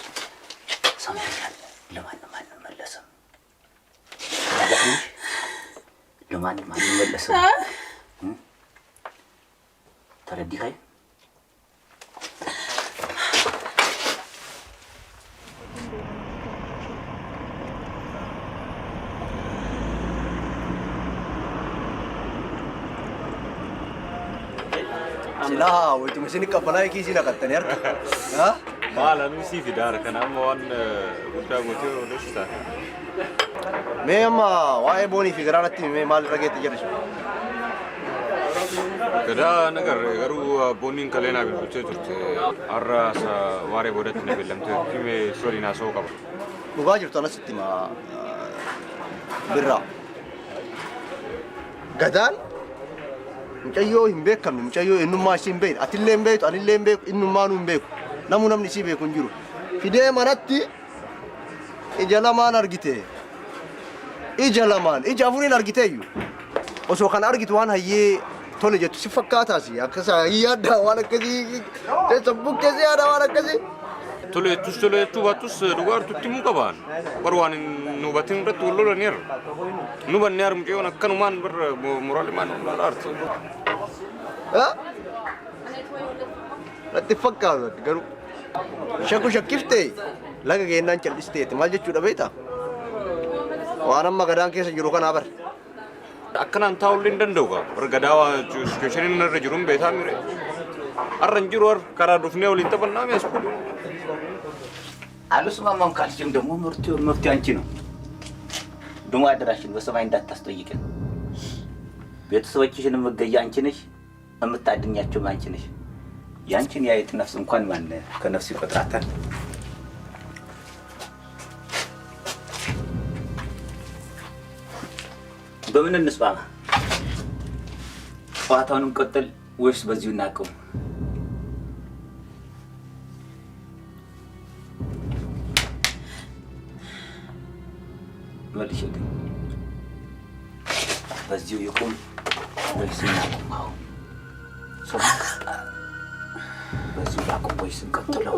S3: ሰምተሻል? ለማንም አንመለስም። ለማንም አንመለስም። ተረዲኸኝ?
S7: Sila wajib mesin kapalai kisi nak kata ni arka, ha?
S8: Malah nusi fidar kenapa wan udah muncul udah susah.
S7: Memang wahai boni figuran nanti memang mal rakyat jadi semua.
S8: Kada nagar garu boning kalian ambil kucing tu, arra sa ware bodat ni belam tu, kime sorry naso kau.
S7: Bukan jadi tanah seti ma berra. Gadan? Mucayo himbek kami, mucayo inu masih himbek, atil himbek, anil himbek, inu manu himbek. Namun nam nisi himbek kunjuru. Fide manati, ijalaman argite. Ijalaman, ijavunin argite yu. Oso kan argit wan haye tole jatuh si fakata sih. Akasa iya ada wan kasi, saya sebut kasi ada wan kasi.
S8: Tole tu batus luar tu timu kawan. Perwanin nubatin berat tu lolo niar. Nuban niar muncul nak kanuman moral man art.
S7: Ha? Nanti fakar garu. Syaku syakifte. Lagi genan cel state. Malje cuda beta. Wanam magadang ke sejurukan abar.
S8: Akan antau lindan doga. Bergadawa situation ini nerjurum beta mire. arranjiru ar kara dufne wali tabanna me askulu
S3: አልስማማም ካልሽም ደግሞ መፍትሄው አንቺ ነው ደሞ አደራሽን በሰማይ እንዳታስጠይቀን ቤተሰቦችሽን መገያ አንቺ ነሽ እምታድኛቸው አንቺ ነሽ ያንቺን ያይት ነፍስ እንኳን ማን ከነፍስ ይቆጥራታል በምን እንስማማ ጨዋታውን እንቀጥል ወይስ በዚሁ እናቆም መልሽልኝ በዚሁ ይቆም ወይስ እናቆም ሰማክ በዚሁ ያቆም ወይስ እንቀጥለው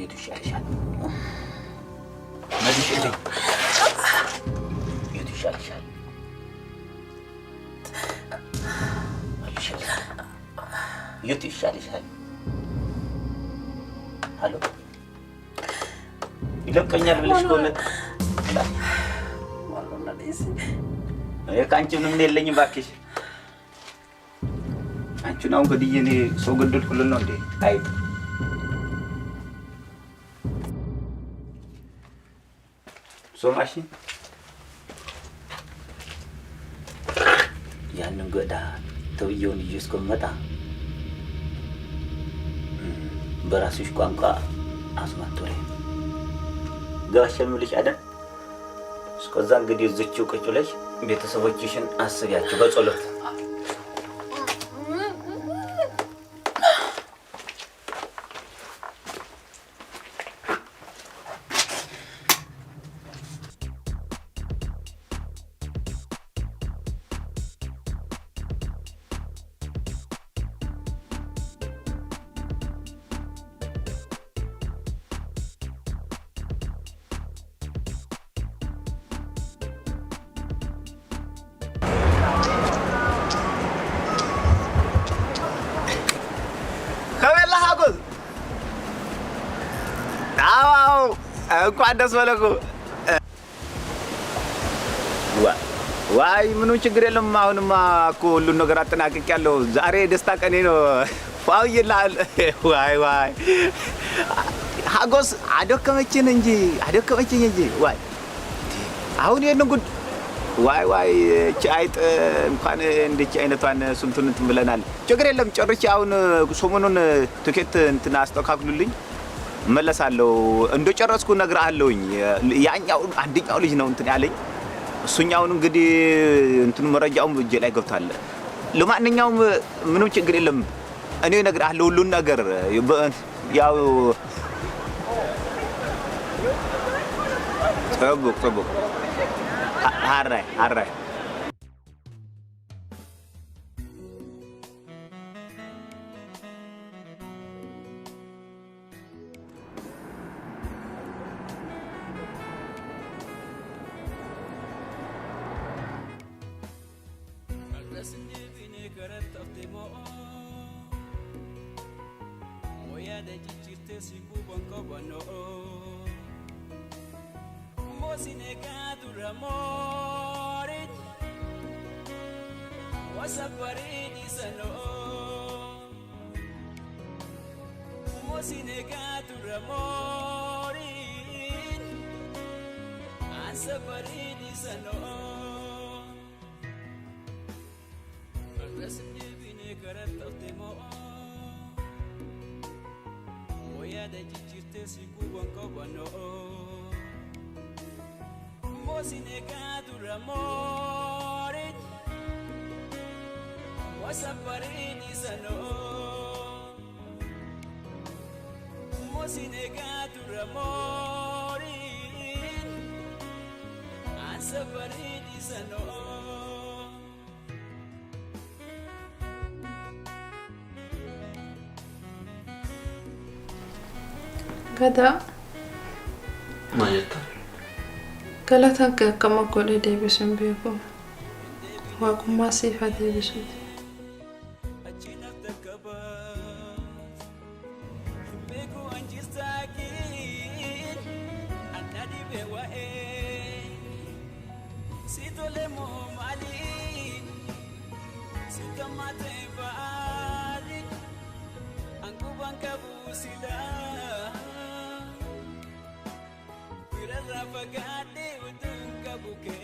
S3: ይሻልሻል መልሽልኝ ይሻልሻል መልሽልኝ ይሻልሻል ሄሎ ይለቀኛል ብለሽ ከሆነ ካንቺ ምንም የለኝም ባክሽ አንቺን አሁን ገድዬ እኔ ሰው ገደልኩልን ነው እንዴ አይ ሶማሽ ያንን ገዳ ተብየውን ይዤ እስከምመጣ በራስሽ ቋንቋ አስማቶሬ ጋሸም ልጅ አይደል እስከዛ እንግዲህ እዚህው ቁጭ ብለሽ ቤተሰቦችሽን አስቢያቸው በጸሎት እንኳን ደስ በለኩ ዋይ ምንም ችግር የለም አሁንማ እኮ ሁሉን ነገር አጠናቅቄያለሁ ዛሬ ደስታ ቀኔ ነው ፋው ይላል ዋይ ሀጎስ አደከመችኝ እንጂ ዋይ አሁን የነ ጉድ ዋይ ቻይጥ እንኳን እንደች አይነቷን ስንቱን እንትን ብለናል ችግር የለም ጨርሼ አሁን ሰሞኑን ትኬት እንትን አስተካክሉልኝ መለሳለሁ እንደጨረስኩ ነግራለሁኝ ያኛው አንደኛው ልጅ ነው እንትን ያለኝ እሱኛውን እንግዲህ እንትን መረጃውን እጄ ላይ ገብቷል ለማንኛውም ምንም ችግር የለም እኔ ነግራለሁ ሁሉን ነገር ያው ጠብቅ አራይ
S6: Gada
S9: maal jetta
S6: galatan kee akkama godhee deebisuun beeku waaqummaa siif haa deebisuuti.
S10: Sitole mo mali, sitamate baali. banka busida Tirarra fagate utunga buke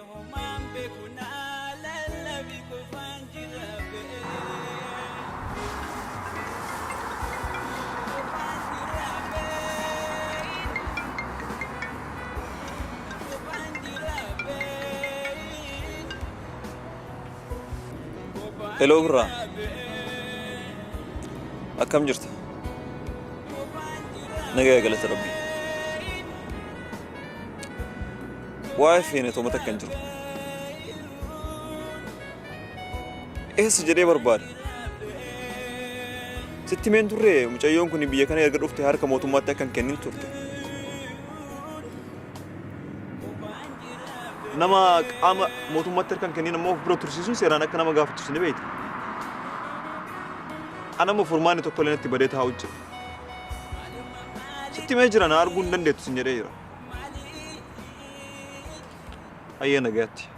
S10: Homambe kuna lalabi kufanjira be
S11: Hello Bra. Akkam jirta? Nagaa galata Rabbi. Waa'ee feene toomata kan jiru. Eessa jedhee barbaada? Sitti meen turre mucayyoon kun biyya kana erga dhufte harka mootummaatti akka hin kennin turte. Nama qaama mootummaatti harka hin kennin ammoo bira tursiisuun seeraan akka nama gaafachiisu ni beekta. Ana mo furmaani tokko illee natti badee taa'u jira. Sitti mee jira na arguu hin dandeettu sin jedhee jira. Ayyee nagaatti.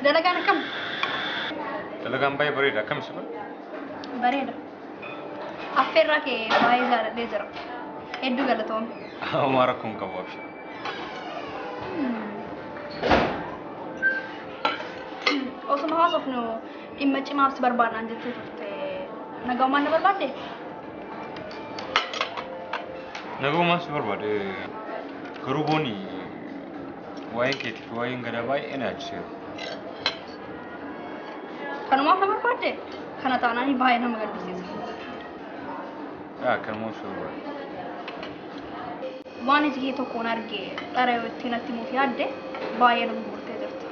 S4: Dalagaan akkam?
S8: Dalagaan baay'ee bareeda akkam isa
S4: Bareeda. Affeerraa kee baay'ee jaalladhee jira. Hedduu galatoom.
S8: Homaa rakkoo hin qabu abshira.
S4: Osuma haasofnu dhimma cimaaf si barbaadnaan jechuu turte nagaumaan na barbaadde?
S8: Nagaumaan si barbaade garuu booni waa'een keetiif waa'een gadaa baay'ee na achiseera.
S4: Kanumaaf na barbaadde? Kana taanaan baay'ee nama gaddisiisa.
S8: Kanumaaf si barbaade.
S4: Waan iji kee tokkoon argee dhara yoo ittiin natti himuuf yaadde baay'ee nama gurgurtee jirta.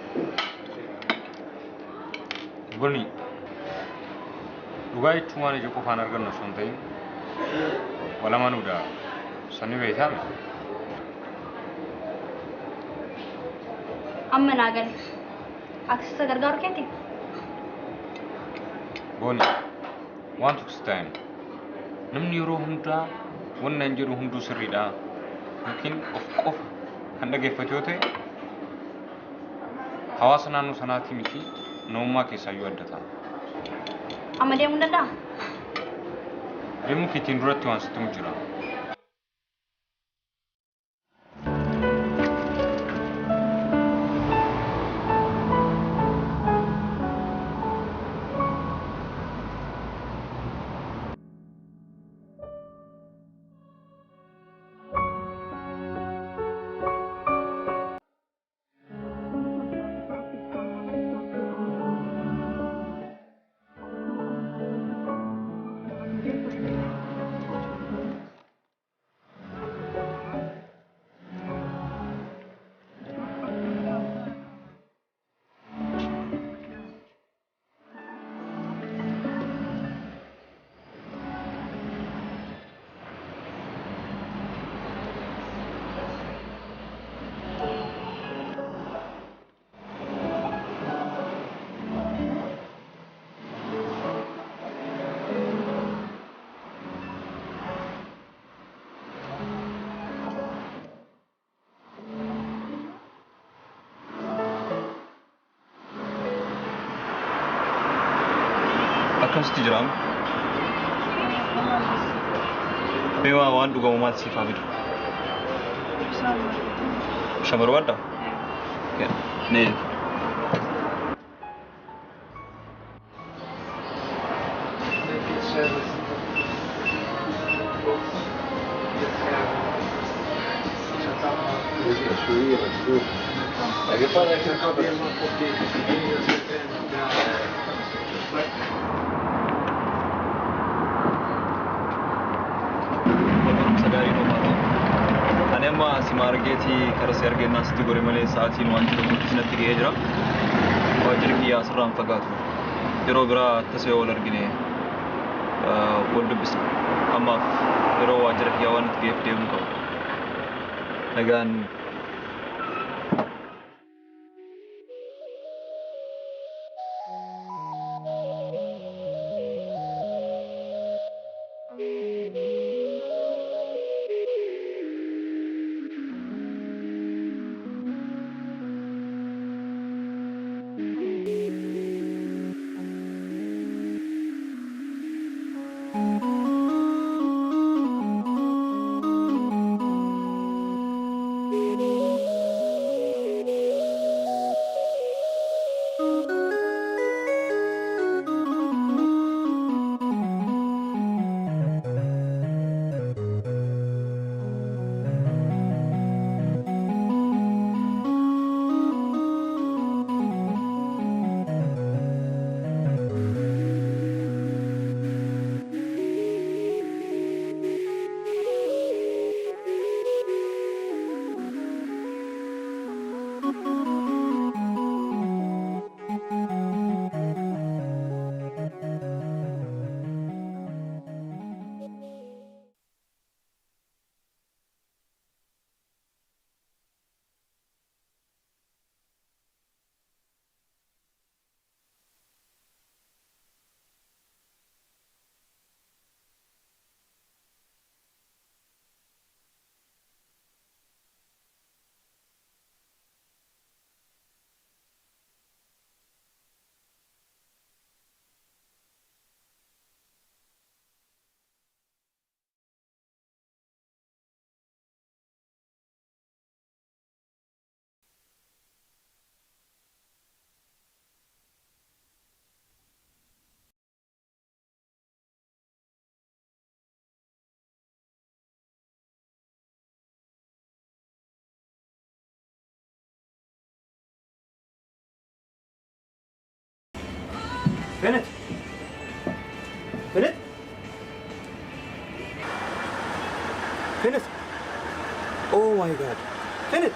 S8: Booni dhugaa jechuun waan ija qofaan argannu osoo hin ta'in walamanuudha sanii beektaame.
S4: Amma naa gali. Ati isa gargaaru keeti?
S8: Booni waan tokko si ta'in namni yeroo hundaa wanna hin jedhu hunduu sirriidha yookiin of qofa kan dhageeffatu yoo ta'e hawaasa naannoo sanaatii miti namummaa keessaayyuu adda ta'a.
S4: Amma deemuu hin danda'a?
S8: Deemuu keetiin duratti waan sitti jira.
S11: akkam sitti jiraam? Beewa waan dhugamu maal siif haa fidu? Bishaan barbaaddaa? Nee. Simargeeti karaa si argannaa sitti gore malee sa'aatiin wanti tokkotti sinatti ga'ee jira. Waajjirri kiyyaa asirraan fagaatu. Yeroo biraa tasee wal argine wal dubbisna. Ammaaf yeroo waajjira kiyyaa waan itti ga'eef deemuu qaba. Nagaan
S5: Bennett! Bennett! Bennett! Oh my God! Bennett!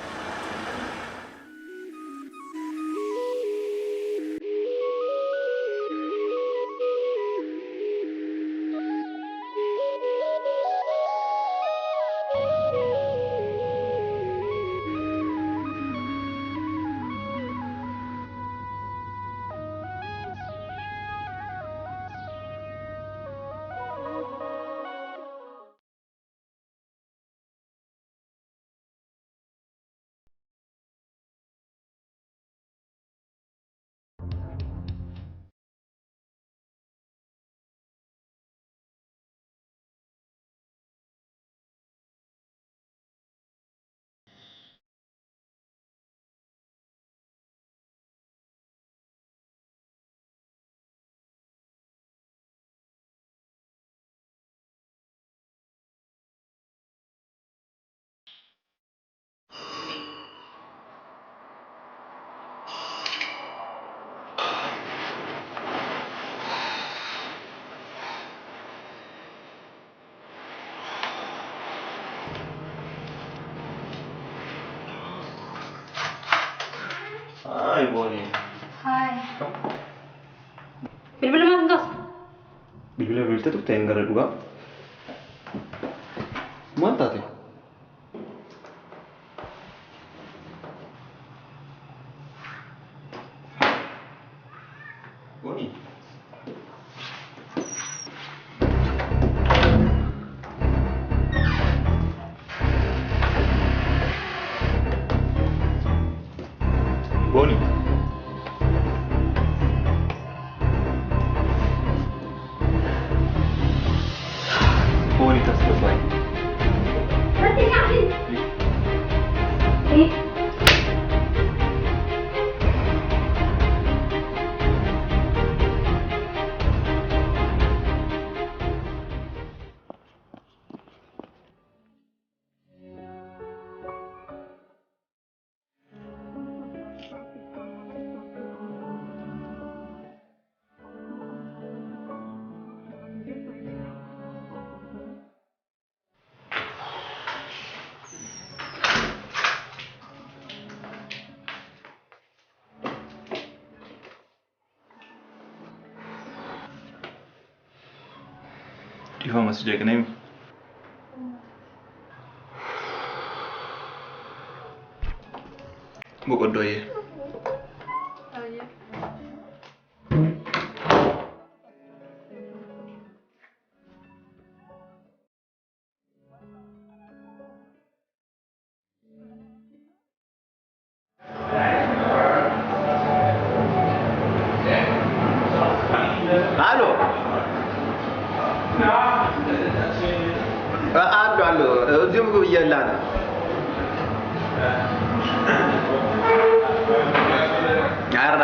S9: Hi, Bonnie.
S4: Hi. Bilbila maaf engkau?
S9: Bilbila tuh tenggar juga. Mantap ya. Bonnie. Bonnie.
S11: Ifa masih jaga nih. Bukan doa ya.
S3: Halo. Halo, እዚህም እኮ ብያለሁ ነው። አራ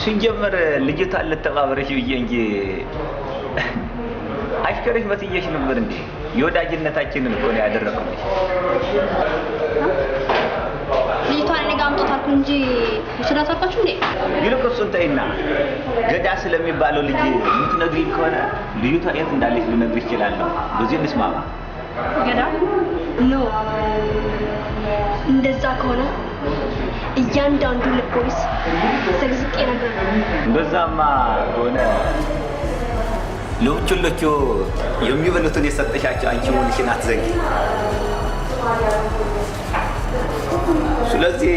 S3: ሲጀመር ልጅቷን ልተባበረሽ ብዬ እንጂ አሽከረሽ መስዬሽ ነበር እንዴ? የወዳጅነታችንን እኮ ነው ያደረኩልሽ።
S4: ልጅቷን እኔ ጋር አምጥታልኩ እንጂ ስለታውቃችሁ እንዴ?
S3: ይልቅ እሱን ተይና ገዳ ስለሚባለው ልጅ የምትነግሪኝ ከሆነ ልጅቷ የት እንዳለች ልነግርሽ እችላለሁ። በዚህ እንስማማ።
S4: ገዳ ኖ እንደዛ ከሆነ እያንዳንዱ ለፖሊስ ዘግዝቄ ነበር።
S3: እንደዛማ ከሆነ ለውጭሎቹ የሚበሉትን የሰጠሻቸው አንቺ ሆንሽን አትዘጊ። ስለዚህ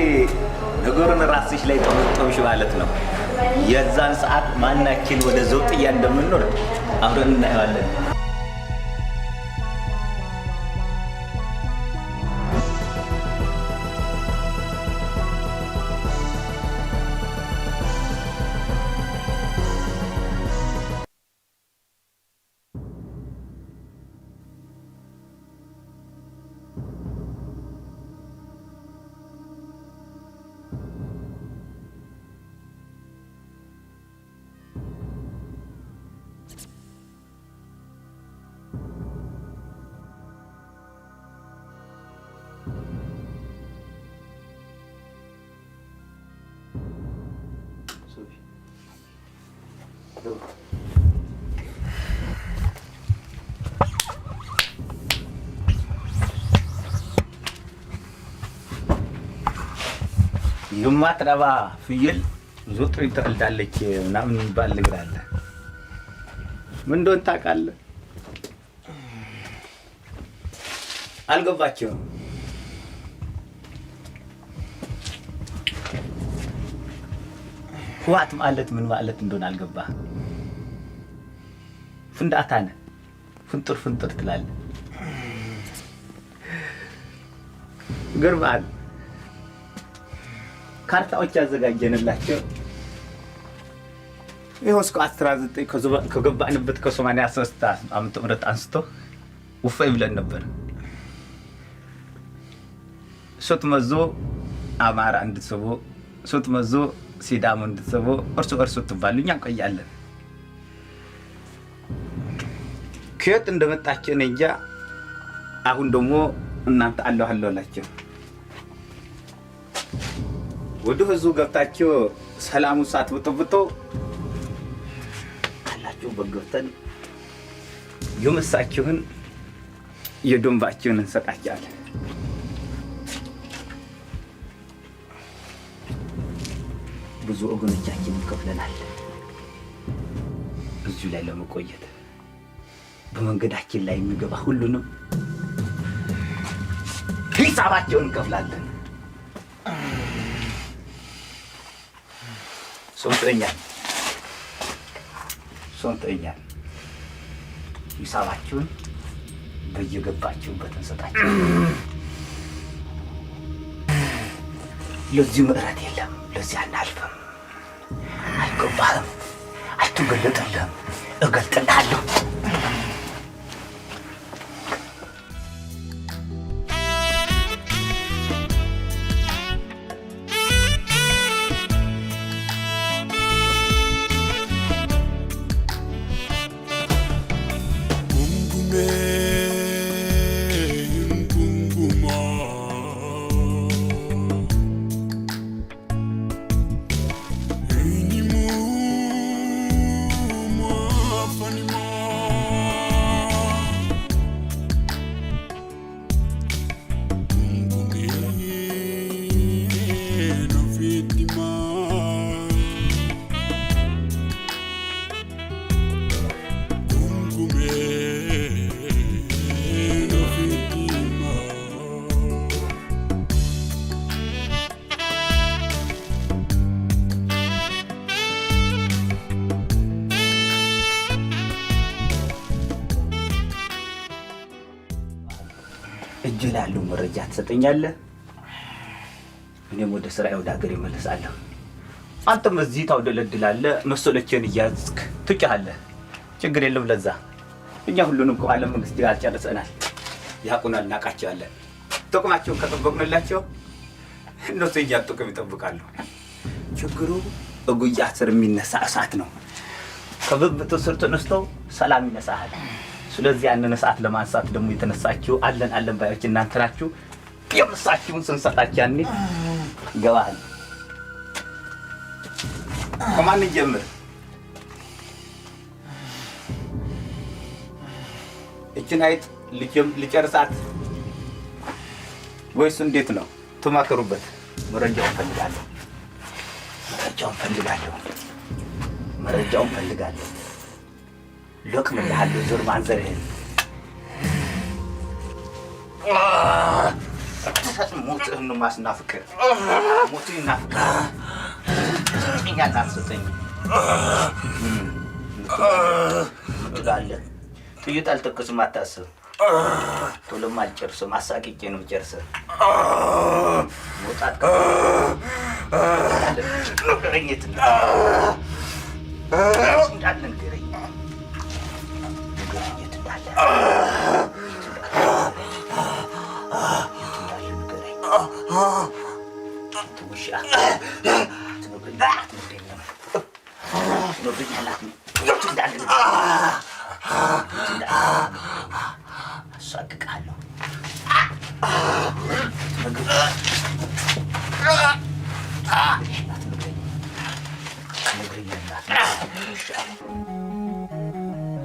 S3: ነገሩን ራስሽ ላይ ተመጥተውሽ ማለት ነው። የዛን ሰዓት ማናችን ወደ ዘውጥያ እንደምንኖር አብረን እናየዋለን። የማትረባ ፍየል ዞጥሪ ትወልዳለች ምናምን የሚባል ነገር አለ። ምን እንደሆነ ታውቃለህ? አልገባቸውም። ህዋት ማለት ምን ማለት እንደሆነ አልገባህ? ፍንዳታ ነህ። ፍንጥር ፍንጥር ትላለህ። ገርባል ካርታዎች ያዘጋጀንላቸው ይኸው እስከ 19 ከገባንበት ከ83 ዓመተ ምህረት አንስቶ ውፋይ ብለን ነበር። ስትመዞ አማራ እንድትሰቦ ስትመዞ ሲዳሞ እንድትሰቦ እርሱ ትባሉ እኛ እንቆያለን። ከየት እንደመጣችሁ እኔ እንጃ። አሁን ደግሞ እናንተ አለኋለሁላችሁ ወደ ህዝቡ ገብታችሁ ሰላሙ ሳትበጠብጡ አላችሁ በገብተን የመሳችሁን የደንባችሁን እንሰጣችኋለን። ብዙ ወገኖቻችን ከፍለናል እዚሁ ላይ ለመቆየት። በመንገዳችን ላይ የሚገባ ሁሉንም ሂሳባቸውን እንከፍላለን። ሶንተኛል ሂሳባችሁን በየገባችሁበት እንሰጣችሁ። ለዚህ ምዕረት የለም፣ ለዚህ አናልፍም። አይገባህም፣ አይተገለጠልህም፣ እገልጥልሃለሁ። እጅ ላለው መረጃ ትሰጠኛለህ፣ እኔም ወደ ስራዬ ወደ ሀገር እመለሳለሁ። አንተም እዚህ ታውደለድላለህ፣ መሰሎችን እያዝክ ትጫለህ። ችግር የለም። ለዛ እኛ ሁሉንም ከዓለም መንግስት ጋር ጨርሰናል። ያቁናል፣ እናቃቸዋለን። ጥቅማቸውን ከጠበቅንላቸው እነሱ እኛ ጥቅም ይጠብቃሉ። ችግሩ እጉያ ስር የሚነሳ እሳት ነው። ከብብት ስር ተነስቶ ሰላም ይነሳል። ስለዚህ ያንን እሳት ለማንሳት ደግሞ የተነሳችሁ አለን ባዮች እናንተ ናችሁ። የምሳችሁን ስንሰጣችሁ ያኔ ገባል። ከማን ጀምር? እችን አይጥ ልጨርሳት ወይስ እንዴት ነው? ተማከሩበት። መረጃውን ፈልጋለሁ። لقم اللي حد يزور منظرهن موت انه ما سنافكر موتي نافكر ايا ناسطني متقالة تيجي تالتكس ما تاسو تولو ما الجرسو ما ساكي كينو جرسو موتات نقرينيتنا نقرين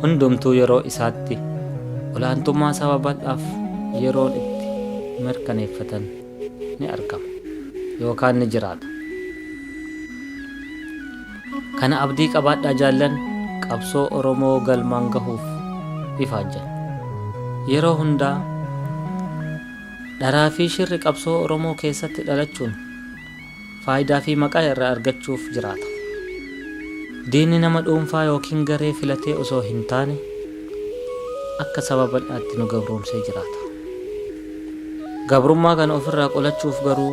S1: hundumtuu yeroo isaatti olaantummaa saba bal'aaf yeroon itti mirkaneeffatan ni argama yookaan ni jiraata. Kana abdii qabaadhaa jaallan qabsoo Oromoo galmaan gahuuf ifaajjan. Yeroo hundaa dharaa fi shirri qabsoo Oromoo keessatti dhalachuun faayidaa fi maqaa irraa argachuuf jiraata. Diinni nama dhuunfaa yookiin garee filatee osoo hin taane akka saba bal'aatti nu gabroomsee jiraata. Gabrummaa kana ofirraa qolachuuf garuu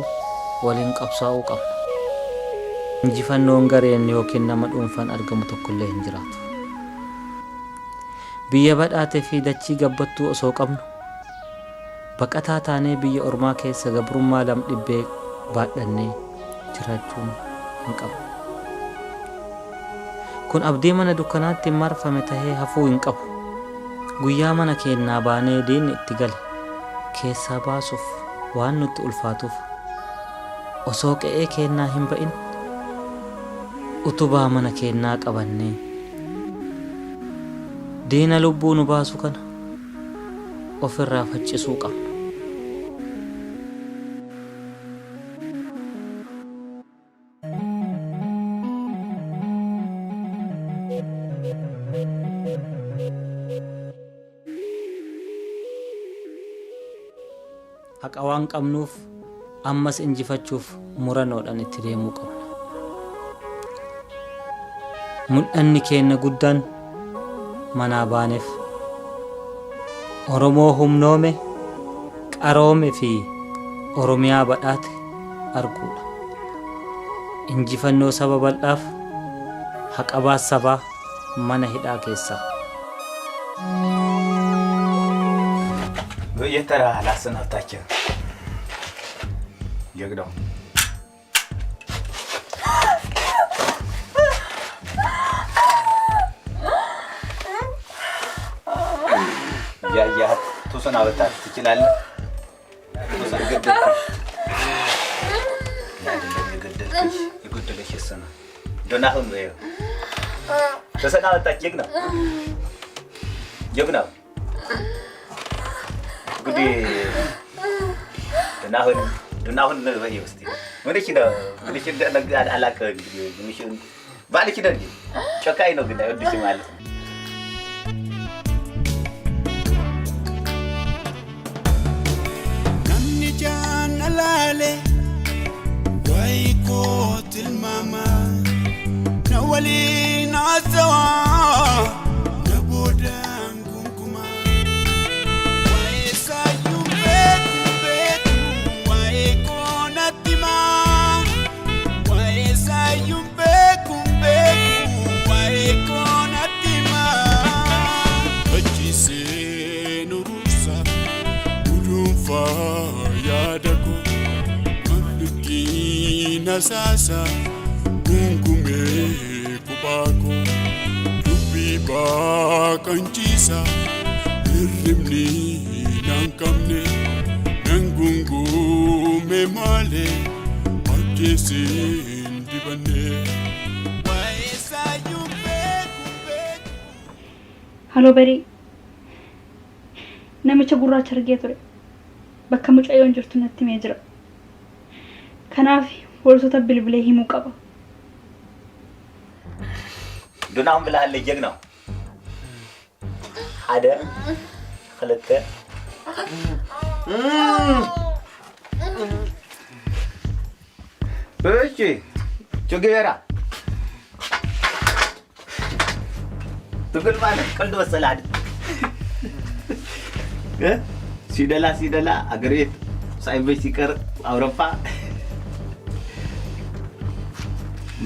S1: waliin qabsaa'uu qabna. Injifannoon gareen yookiin nama dhuunfaan argamu tokkollee hin jiraatu. Biyya badhaatee fi dachii gabbattuu osoo qabnu baqataa taanee biyya ormaa keessa gabrummaa lamdhibbee baadhannee jiraachuun hin qabnu. Kun abdii mana dukkanaatti marfame tahee hafuu hin qabu. Guyyaa mana keennaa baanee diinni itti gale keessaa baasuuf waan nutti ulfaatuuf osoo qe'ee keennaa hin ba'in utubaa mana keennaa qabannee diina lubbuu nu baasu kana ofirraa faccisuu qabna. haqa waan qabnuuf ammas injifachuuf murannoodhaan itti deemuu qabna. Mul'anni keenya guddaan manaa baaneef Oromoo humnoome, qaroome fi Oromiyaa badhaate arguudha. Injifannoo saba bal'aaf haqa baas sabaa mana hidhaa keessaa.
S3: Yettara ላሰናብታችሁ ጀግናው ያያት ተሰናበታት ትችላለህ ተሰናገደልሽ ያደለሽ ይጎደለሽ ሰና ደናሁን በየ ተሰናበታት ጀግናው እንግዲህ ደናሁን በየ ውስጥ ምን እንደ አላቀ እንግዲህ ባልሽ ደንጂ ጨካይ ነው ግን አይወድሽ ማለት ነው።
S10: Nale, wai ko til mama, na wali na zawa, na bodan kunkuma. Wai sa yumbe kumbeku, wai ko natima. Wai sa yumbe kumbeku, wai ko natima. Bachi se nurusa, udumfa yadaku. Sasa gungume kubako dubi ba kanchisa rimni nankamne nangungume male akesi ndibane waisa yumbe kumbe.
S4: Halo bari namicha gurraacha argee ture bakka mucayyoon jirtu natti himee jira. Kanaaf ወርሶታ ብልብሌ ሂሙ ቀባ
S3: ዱናም ብላል ጀግናው ሓደ خلته እሺ ቸገራ ትግል ማለት ቀልድ ወሰላድ ሲደላ አገሬት ሳይበይ ሲቀር አውሮፓ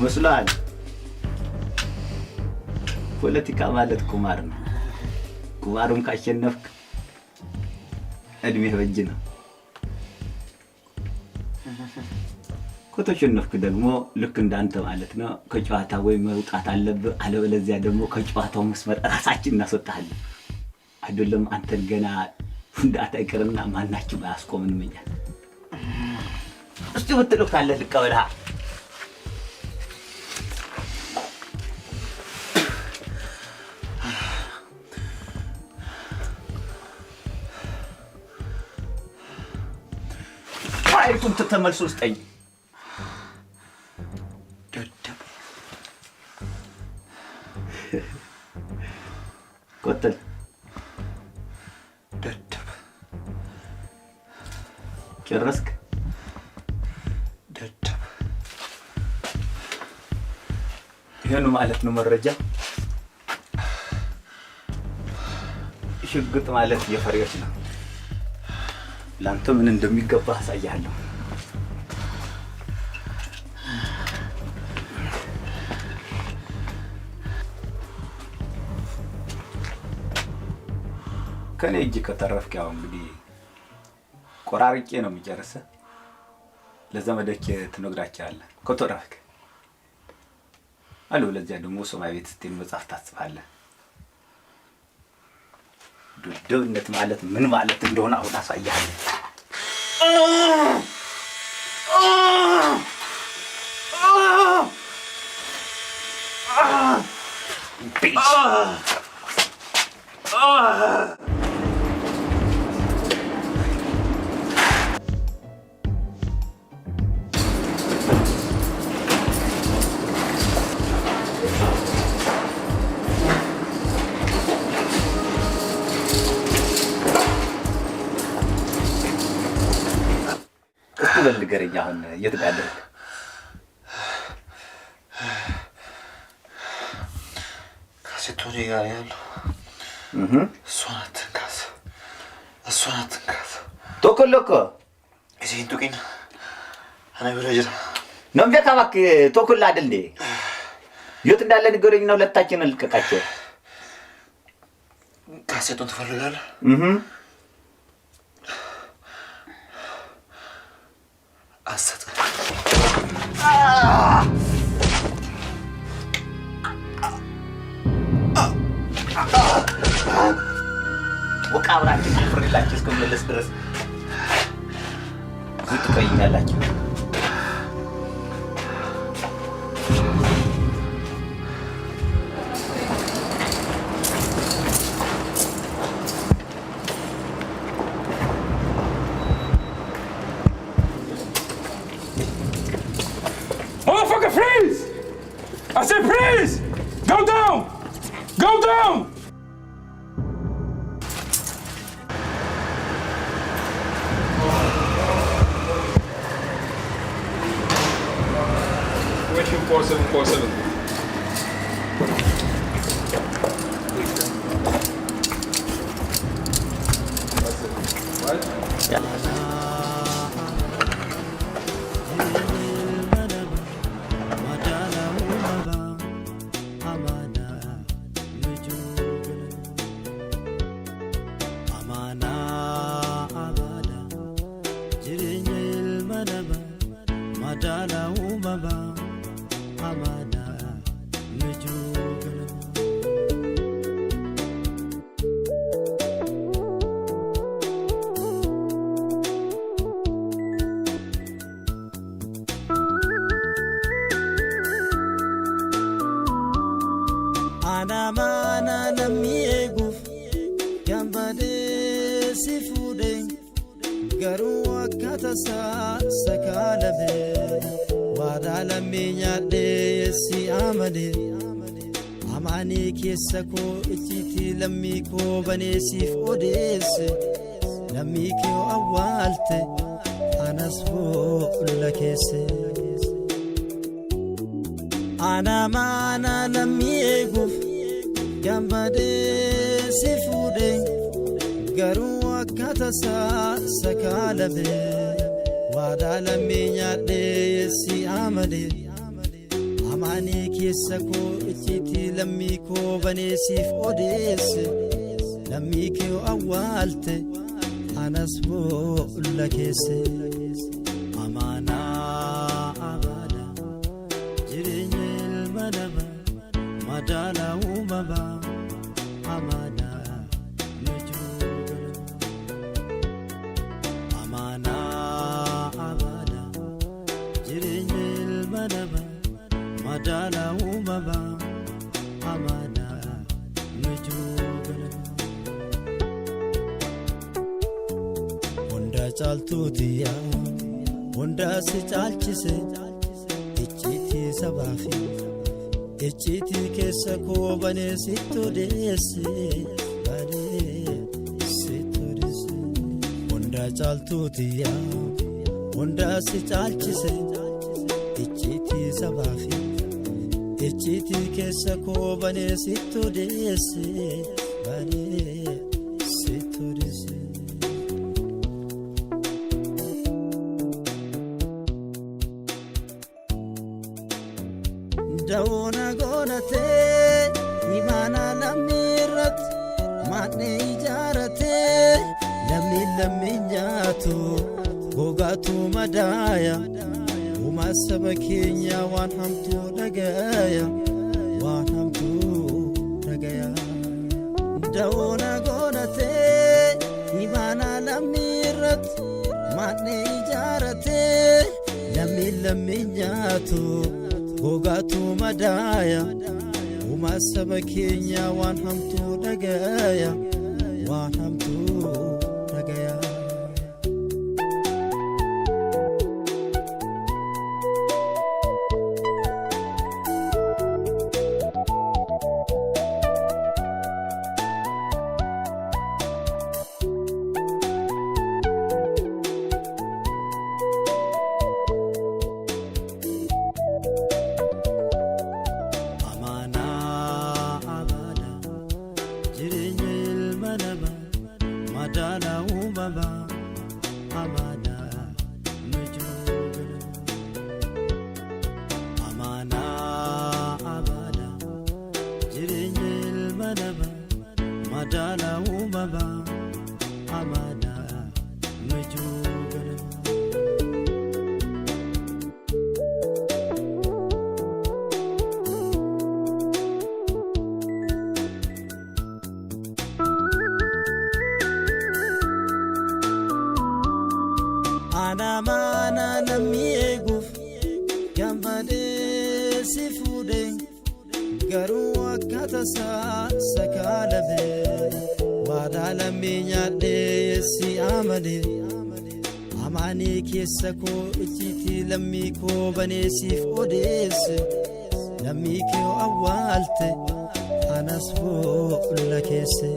S3: መስሏል። ፖለቲካ ማለት ቁማር ነው። ቁማሩን ካሸነፍክ እድሜህ በእጅ ነው። ከተሸነፍክ ደግሞ ልክ እንዳንተ ማለት ነው ከጨዋታ ወይ መውጣት አለብህ። አለበለዚያ ደግሞ ከጨዋታው መስመር ራሳችን እናስወጣለን። አይደለም አንተን ገና ፍንዳታ ይቀርና ማናችንም አያስቆምንም እኛ። እስቲ ወጥተህ ካለ ልቀበልህ አይቱን ተመልሶ ስጠኝ ደደብ ቆጥል ደደብ ጨረስክ ደደብ ይሄን ማለት ነው መረጃ ሽግጥ ማለት የፈሪዎች ነው ላንተ ምን እንደሚገባ አሳያለሁ ከኔ እጅ ከተረፍክ ያው እንግዲህ ቆራርጬ ነው የሚጨርሰው ለዘመዶች ትነግራቸዋለህ ከተረፍክ አሉ ለዚያ ደግሞ ሰማይ ቤት ስትል መጽሐፍ ታጽፋለህ ደደብነት ማለት ምን ማለት እንደሆነ አሁን አሳያለሁ በል ንገረኝ አሁን የት ጋር አደረክ?
S5: ካሴቶኒ ጋር ያለው እሷን አትንካስ
S3: ቶኮሎኮ
S5: እዚህ ቱቂን አና ብለጅራ
S3: ነምቤ ካባክ ቶኮላ አይደል እንዴ? የት እንዳለ ንገረኝ ነው ለታችን ልቀቃቸው።
S5: ካሴቱን ትፈልጋለህ? አሰጥ
S3: ወቃብራችን ፍርላችሁ እስከመለስ ድረስ ዝትቀይኛላችሁ።
S12: Motherfucker, freeze! I said freeze! Go down! Go down! Question 4747. That's it, right?
S3: Yeah.
S13: Anamana namieguf gambade sifude garu akata sakalabe wadala minyade si amade amani kesako ititi lamiko banesi fodes lamiko awalte anasfo lakese Anamana namieguf gambade sifude garu akata sakalabe wadala minyade si amade amani kesako ititi lamiko banesi fodes lamiko awalte anasbo lakese amana madala umaba amana nujugana amana abada jirenyel madaba madala umaba amana nujugana honda chaltutiya honda se chalchise ichiti sabafi Echiti kesa ko bane sito desi bane sito desi Honda chaltu tiya Honda si chalchise Echiti sabafi Echiti kesa ko bane sito desi bane sito desi Dauna gonate imana lamirat mane ijarate lami nyatu gogatu madaya uma sabakenya wan hamtu dagaya Dauna gonate imana lamirat mane ijarate lami nyatu Gogatu madaya uma sabakenya wan hamtu dagaya uumama amaana nujuugala amaana amaana jireenya ilma namaa madaala uumama amaana nujuugala. Mana namni eeguuf gammadee si fuudhe garuu akka tasaa sakaalame waadaa lammii nyaadhee si amane amaanii keessa koo icciitii lammii koo baneesiif odeesse lammii kee awwaalte anas boolla keesse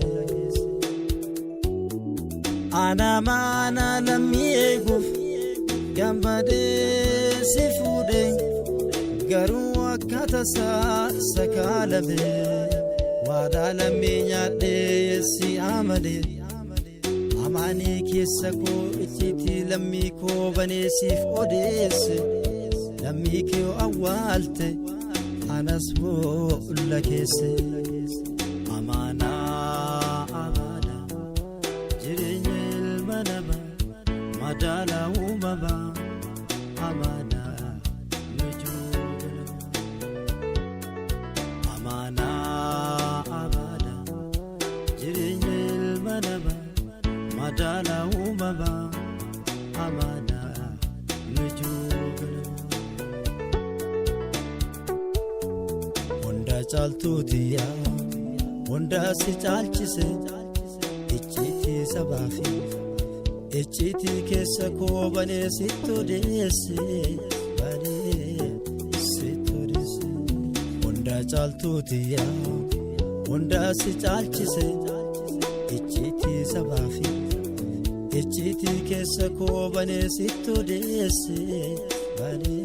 S13: ana mana namni eeguuf gammadee si fuudhe garuu akka tasaa sakaalame waadaa lammii nyaadhee si amane amaanii keessa koo icciitii lammii koo baneesiif odeesse lammii kee awwaalte anas boolla keesse amaanaa amaana jireenya ilma namaa madaala uumama amaana nujuugala amaana amaana jireenya ilma namaa madaala uumama amaana nujuugala hunda caaltuutiyaa hunda si caalchise icciitii sabaafi icciitii keessa koo baneesitti odeesse baneesitti odeesse hunda caaltuutiyaa hunda si caalchise icciitii sabaafi icciitii keessa koo baneesitti odeesse baneesitti